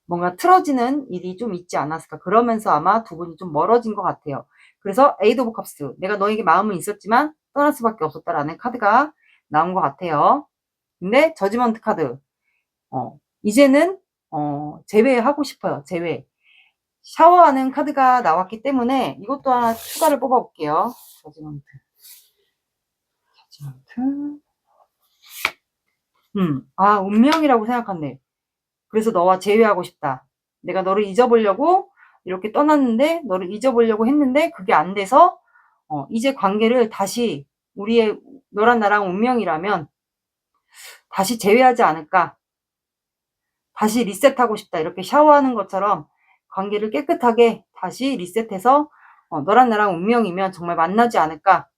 Speaker 1: 뭔가 틀어지는 일이 좀 있지 않았을까. 그러면서 아마 두 분이 좀 멀어진 것 같아요. 그래서 에이드 오브 컵스, 내가 너에게 마음은 있었지만 떠날 수밖에 없었다라는 카드가 나온 것 같아요. 근데 저지먼트 카드, 이제는 제외하고 싶어요. 제외. 샤워하는 카드가 나왔기 때문에 이것도 하나 추가를 뽑아볼게요. 저지먼트. 운명이라고 생각한대. 그래서 너와 제외하고 싶다. 내가 너를 잊어보려고 이렇게 떠났는데, 너를 잊어보려고 했는데 그게 안 돼서 이제 관계를 다시, 너랑 나랑 운명이라면 다시 제외하지 않을까. 다시 리셋하고 싶다. 이렇게 샤워하는 것처럼 관계를 깨끗하게 다시 리셋해서 너랑 나랑 운명이면 정말 만나지 않을까.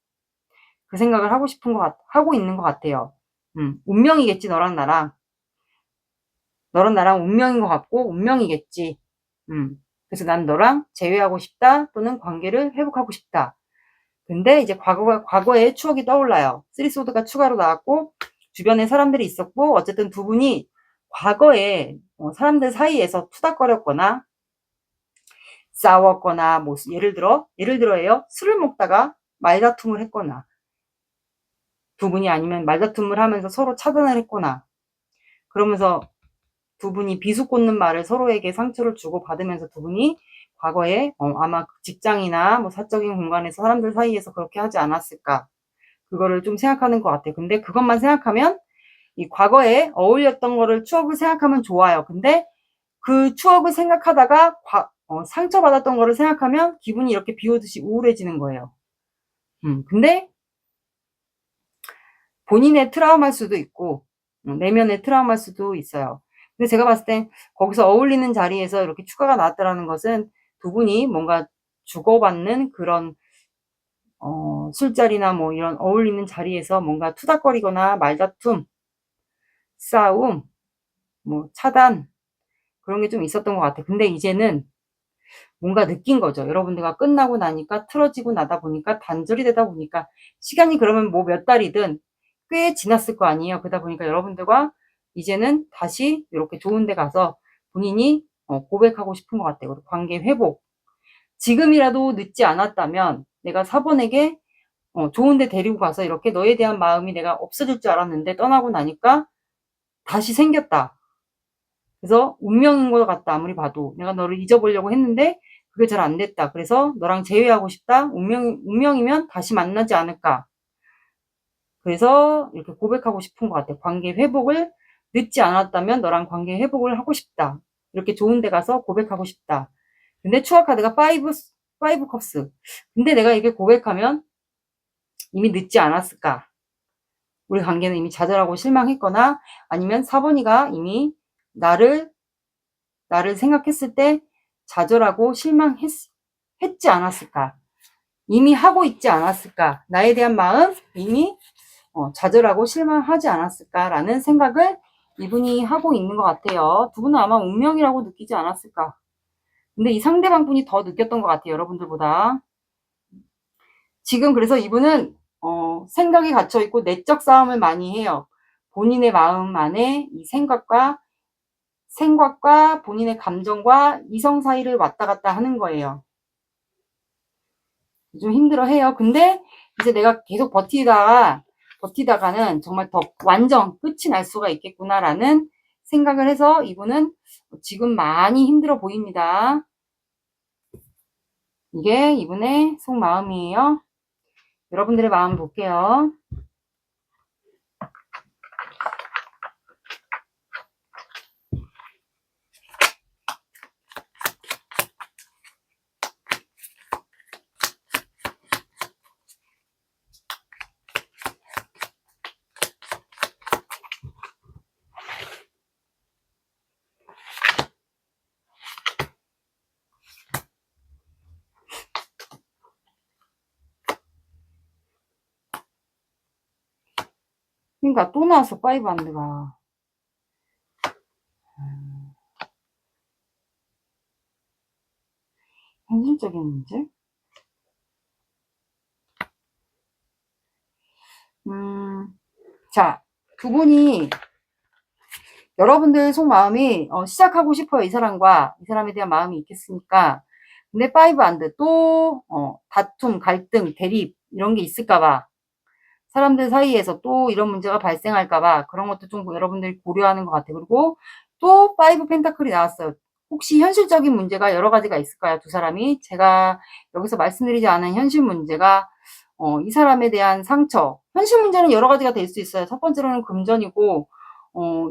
Speaker 1: 그 생각을 하고 있는 것 같아요. 운명이겠지. 너랑 나랑 운명인 것 같고, 운명이겠지. 그래서 난 너랑 재회하고 싶다, 또는 관계를 회복하고 싶다. 근데 이제 과거의 추억이 떠올라요. 쓰리소드가 추가로 나왔고, 주변에 사람들이 있었고, 어쨌든 두 분이 과거에 사람들 사이에서 투닥거렸거나 싸웠거나, 뭐 예를 들어예요. 술을 먹다가 말다툼을 했거나, 두 분이 아니면 말다툼을 하면서 서로 차단을 했거나, 그러면서 두 분이 비수꽂는 말을 서로에게 상처를 주고 받으면서 두 분이 과거에 아마 직장이나 뭐 사적인 공간에서 사람들 사이에서 그렇게 하지 않았을까. 그거를 좀 생각하는 것 같아요. 근데 그것만 생각하면 이 과거에 어울렸던 거를 추억을 생각하면 좋아요. 근데 그 추억을 생각하다가 상처받았던 거를 생각하면 기분이 이렇게 비 오듯이 우울해지는 거예요. 근데 본인의 트라우마일 수도 있고 내면의 트라우마일 수도 있어요. 근데 제가 봤을 땐 거기서 어울리는 자리에서 이렇게 추가가 나왔다라는 것은 두 분이 뭔가 주고받는 그런 술자리나 뭐 이런 어울리는 자리에서 뭔가 투닥거리거나 말다툼, 싸움, 뭐 차단 그런 게 좀 있었던 것 같아요. 근데 이제는 뭔가 느낀 거죠. 여러분들과 끝나고 나니까 틀어지고 나다 보니까 단절이 되다 보니까 시간이 그러면 뭐 몇 달이든 꽤 지났을 거 아니에요. 그러다 보니까 여러분들과 이제는 다시 이렇게 좋은 데 가서 본인이 고백하고 싶은 것 같아요. 그리고 관계 회복. 지금이라도 늦지 않았다면 내가 4번에게 좋은 데 데리고 가서 이렇게 너에 대한 마음이 내가 없어질 줄 알았는데 떠나고 나니까 다시 생겼다. 그래서 운명인 것 같다. 아무리 봐도 내가 너를 잊어보려고 했는데 그게 잘 안 됐다. 그래서 너랑 재회하고 싶다. 운명이면 다시 만나지 않을까. 그래서 이렇게 고백하고 싶은 것 같아요. 관계 회복을 늦지 않았다면 너랑 관계 회복을 하고 싶다. 이렇게 좋은 데 가서 고백하고 싶다. 근데 추가 카드가 5 컵스. 근데 내가 이게 고백하면 이미 늦지 않았을까? 우리 관계는 이미 좌절하고 실망했거나 아니면 4번이가 이미 나를 생각했을 때 좌절하고 실망했지 않았을까? 이미 하고 있지 않았을까? 나에 대한 마음 이미 좌절하고 실망하지 않았을까라는 생각을 이분이 하고 있는 것 같아요. 두 분은 아마 운명이라고 느끼지 않았을까? 근데 이 상대방 분이 더 느꼈던 것 같아요. 여러분들보다. 지금 그래서 이분은 생각이 갇혀 있고 내적 싸움을 많이 해요. 본인의 마음 안에 이 생각과 본인의 감정과 이성 사이를 왔다 갔다 하는 거예요. 좀 힘들어해요. 근데 이제 내가 계속 버티다가는 정말 더 완전 끝이 날 수가 있겠구나라는 생각을 해서 이분은 지금 많이 힘들어 보입니다. 이게 이분의 속마음이에요. 여러분들의 마음 볼게요. 그러니까 또 나왔어, 5 안드가. 현실적인 문제? 자, 두 분이 여러분들 속마음이 시작하고 싶어요. 이 사람과 이 사람에 대한 마음이 있겠습니까? 근데 5 안드 또 다툼, 갈등, 대립 이런 게 있을까봐 사람들 사이에서 또 이런 문제가 발생할까봐 그런 것도 좀 여러분들이 고려하는 것 같아요. 그리고 또 5 펜타클이 나왔어요. 혹시 현실적인 문제가 여러 가지가 있을까요? 두 사람이 제가 여기서 말씀드리지 않은 현실 문제가 이 사람에 대한 상처. 현실 문제는 여러 가지가 될 수 있어요. 첫 번째로는 금전이고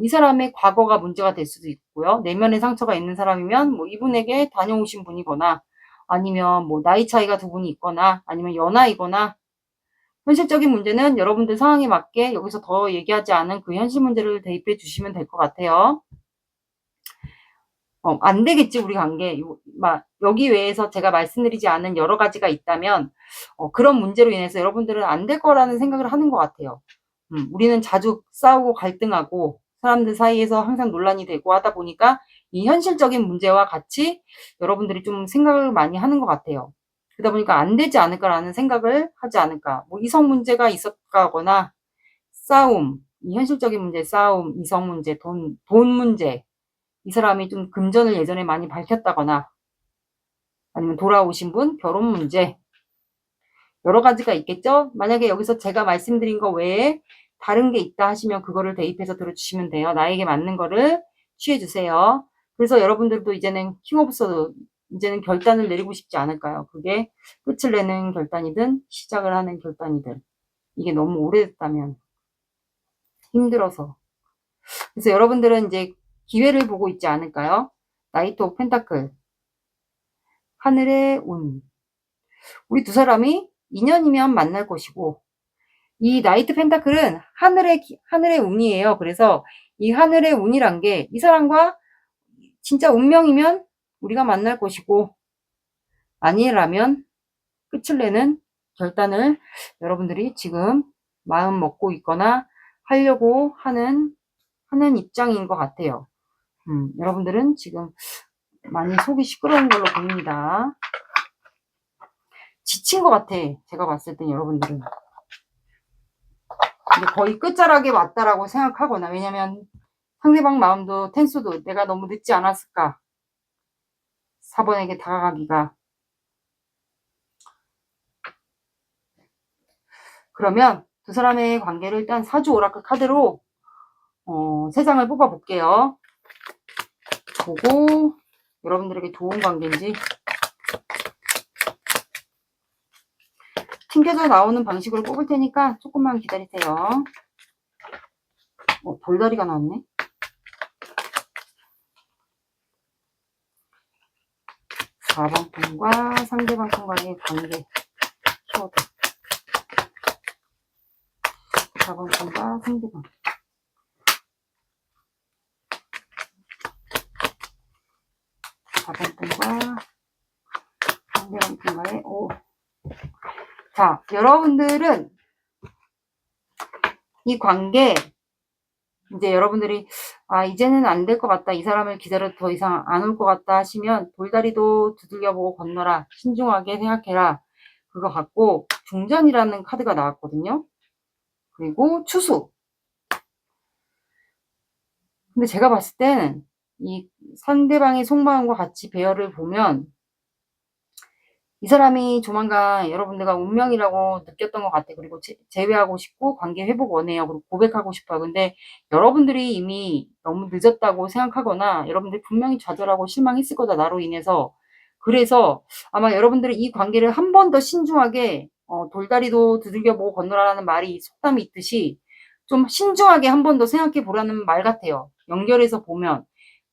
Speaker 1: 이 사람의 과거가 문제가 될 수도 있고요. 내면의 상처가 있는 사람이면 뭐 이분에게 다녀오신 분이거나 아니면 뭐 나이 차이가 두 분이 있거나 아니면 연하이거나 현실적인 문제는 여러분들 상황에 맞게 여기서 더 얘기하지 않은 그 현실 문제를 대입해 주시면 될 것 같아요. 안 되겠지, 우리 관계. 여기 외에서 제가 말씀드리지 않은 여러 가지가 있다면, 그런 문제로 인해서 여러분들은 안 될 거라는 생각을 하는 것 같아요. 우리는 자주 싸우고 갈등하고, 사람들 사이에서 항상 논란이 되고 하다 보니까, 이 현실적인 문제와 같이 여러분들이 좀 생각을 많이 하는 것 같아요. 그러다 보니까 안 되지 않을까라는 생각을 하지 않을까. 뭐 이성 문제가 있었거나, 싸움, 이 현실적인 문제, 싸움, 이성 문제, 돈 문제, 이 사람이 좀 금전을 예전에 많이 밝혔다거나 아니면 돌아오신 분, 결혼 문제 여러 가지가 있겠죠. 만약에 여기서 제가 말씀드린 거 외에 다른 게 있다 하시면 그거를 대입해서 들어주시면 돼요. 나에게 맞는 거를 취해주세요. 그래서 여러분들도 이제는 킹 오브 소드 이제는 결단을 내리고 싶지 않을까요? 그게 끝을 내는 결단이든 시작을 하는 결단이든 이게 너무 오래됐다면. 힘들어서. 그래서 여러분들은 이제 기회를 보고 있지 않을까요? 나이트 오브 펜타클. 하늘의 운. 우리 두 사람이 인연이면 만날 것이고, 이 나이트 펜타클은 하늘의 운이에요. 그래서 이 하늘의 운이란 게 이 사람과 진짜 운명이면 우리가 만날 것이고, 아니라면 끝을 내는 결단을 여러분들이 지금 마음 먹고 있거나 하려고 하는 입장인 것 같아요. 여러분들은 지금 많이 속이 시끄러운 걸로 보입니다. 지친 것 같아. 제가 봤을 땐 여러분들은. 근데 거의 끝자락에 왔다라고 생각하거나, 왜냐면 상대방 마음도 텐수도 내가 너무 늦지 않았을까. 4번에게 다가가기가. 그러면 두 사람의 관계를 일단 사주 오라클 카드로 3장을 뽑아 볼게요. 보고 여러분들에게 좋은 관계인지 튕겨져 나오는 방식으로 뽑을 테니까 조금만 기다리세요. 돌다리가 나왔네. 사번 분과 상대방 분과의 관계 키워드. 4번 분과 상대방. 분과 상대방 분과의 자, 여러분들은 이 관계 이제 여러분들이 이제는 안 될 것 같다. 이 사람을 기다려도 더 이상 안 올 것 같다 하시면 돌다리도 두들겨보고 건너라. 신중하게 생각해라. 그거 갖고 중전이라는 카드가 나왔거든요. 그리고 추수. 근데 제가 봤을 때는 이 상대방의 속마음과 같이 배열을 보면 이 사람이 조만간 여러분들과 운명이라고 느꼈던 것 같아. 그리고 재회하고 싶고 관계 회복 원해요. 그리고 고백하고 싶어요. 근데 여러분들이 이미 너무 늦었다고 생각하거나 여러분들이 분명히 좌절하고 실망했을 거다. 나로 인해서. 그래서 아마 여러분들이 이 관계를 한 번 더 신중하게 돌다리도 두들겨보고 건너라는 말이 속담이 있듯이 좀 신중하게 한 번 더 생각해 보라는 말 같아요. 연결해서 보면.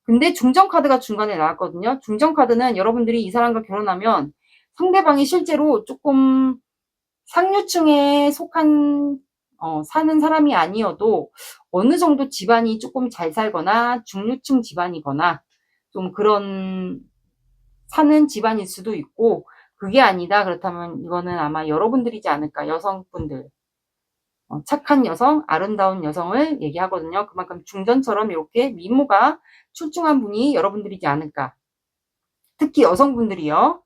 Speaker 1: 근데 중전 카드가 중간에 나왔거든요. 중전 카드는 여러분들이 이 사람과 결혼하면 상대방이 실제로 조금 상류층에 속한 사는 사람이 아니어도 어느 정도 집안이 조금 잘 살거나 중류층 집안이거나 좀 그런 사는 집안일 수도 있고, 그게 아니다 그렇다면 이거는 아마 여러분들이지 않을까. 여성분들, 착한 여성, 아름다운 여성을 얘기하거든요. 그만큼 중전처럼 이렇게 미모가 출중한 분이 여러분들이지 않을까. 특히 여성분들이요.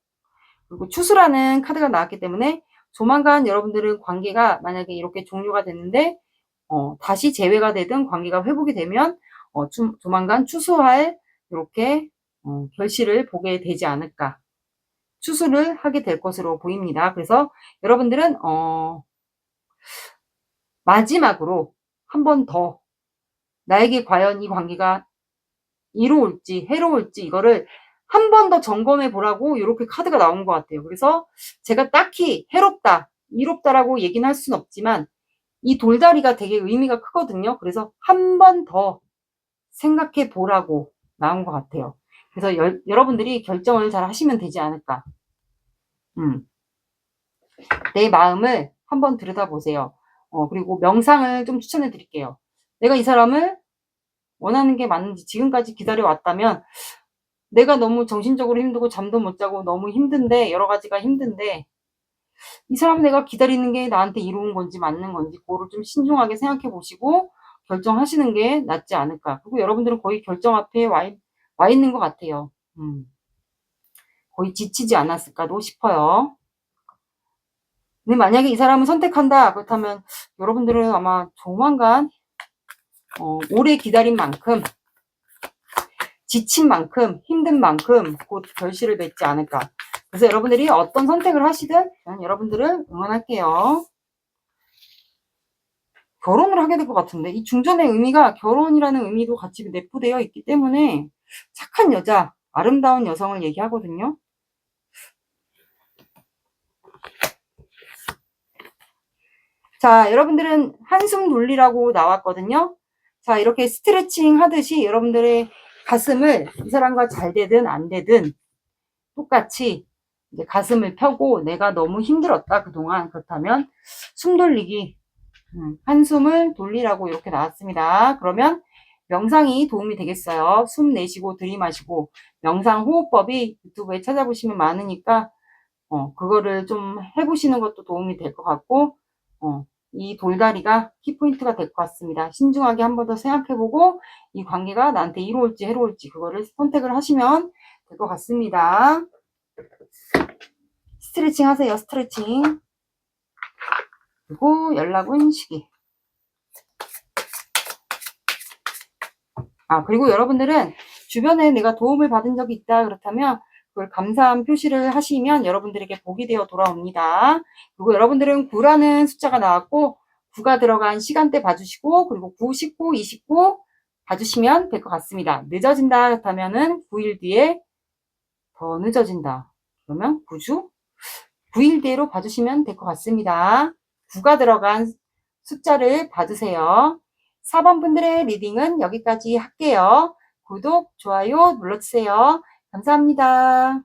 Speaker 1: 그리고 추수라는 카드가 나왔기 때문에 조만간 여러분들은 관계가 만약에 이렇게 종료가 됐는데 다시 재회가 되든 관계가 회복이 되면 조만간 추수할 이렇게 결실을 보게 되지 않을까. 추수를 하게 될 것으로 보입니다. 그래서 여러분들은 마지막으로 한 번 더 나에게 과연 이 관계가 이로울지 해로울지 이거를 한 번 더 점검해 보라고 이렇게 카드가 나온 것 같아요. 그래서 제가 딱히 해롭다, 이롭다라고 얘기는 할 수는 없지만 이 돌다리가 되게 의미가 크거든요. 그래서 한 번 더 생각해 보라고 나온 것 같아요. 그래서 여러분들이 결정을 잘 하시면 되지 않을까. 내 마음을 한번 들여다보세요. 그리고 명상을 좀 추천해 드릴게요. 내가 이 사람을 원하는 게 맞는지 지금까지 기다려왔다면 내가 너무 정신적으로 힘들고 잠도 못 자고 너무 힘든데 여러 가지가 힘든데 이 사람 내가 기다리는 게 나한테 이로운 건지 맞는 건지 그거를 좀 신중하게 생각해 보시고 결정하시는 게 낫지 않을까. 그리고 여러분들은 거의 결정 앞에 와 있는 것 같아요. 거의 지치지 않았을까도 싶어요. 근데 만약에 이 사람을 선택한다 그렇다면 여러분들은 아마 조만간 오래 기다린 만큼 지친 만큼 힘든 만큼 곧 결실을 맺지 않을까. 그래서 여러분들이 어떤 선택을 하시든 저는 여러분들을 응원할게요. 결혼을 하게 될 것 같은데 이 중전의 의미가 결혼이라는 의미도 같이 내포되어 있기 때문에 착한 여자, 아름다운 여성을 얘기하거든요. 자, 여러분들은 한숨 돌리라고 나왔거든요. 자, 이렇게 스트레칭 하듯이 여러분들의 가슴을 이 사람과 잘 되든 안 되든 똑같이 이제 가슴을 펴고 내가 너무 힘들었다 그동안. 그렇다면 숨 돌리기, 한숨을 돌리라고 이렇게 나왔습니다. 그러면 명상이 도움이 되겠어요. 숨 내쉬고 들이마시고 명상 호흡법이 유튜브에 찾아보시면 많으니까 그거를 좀 해보시는 것도 도움이 될 것 같고, 이 돌다리가 키포인트가 될 것 같습니다. 신중하게 한 번 더 생각해보고, 이 관계가 나한테 이로울지 해로울지, 그거를 선택을 하시면 될 것 같습니다. 스트레칭 하세요, 스트레칭. 그리고 연락은 시기. 그리고 여러분들은 주변에 내가 도움을 받은 적이 있다 그렇다면 그걸 감사한 표시를 하시면 여러분들에게 복이 되어 돌아옵니다. 그리고 여러분들은 9라는 숫자가 나왔고 9가 들어간 시간대 봐주시고, 그리고 9, 19, 29 봐주시면 될 것 같습니다. 늦어진다 그렇다면은 9일 뒤에 더 늦어진다. 그러면 9주? 9일 뒤로 봐주시면 될 것 같습니다. 9가 들어간 숫자를 봐주세요. 4번 분들의 리딩은 여기까지 할게요. 구독, 좋아요 눌러주세요. 감사합니다.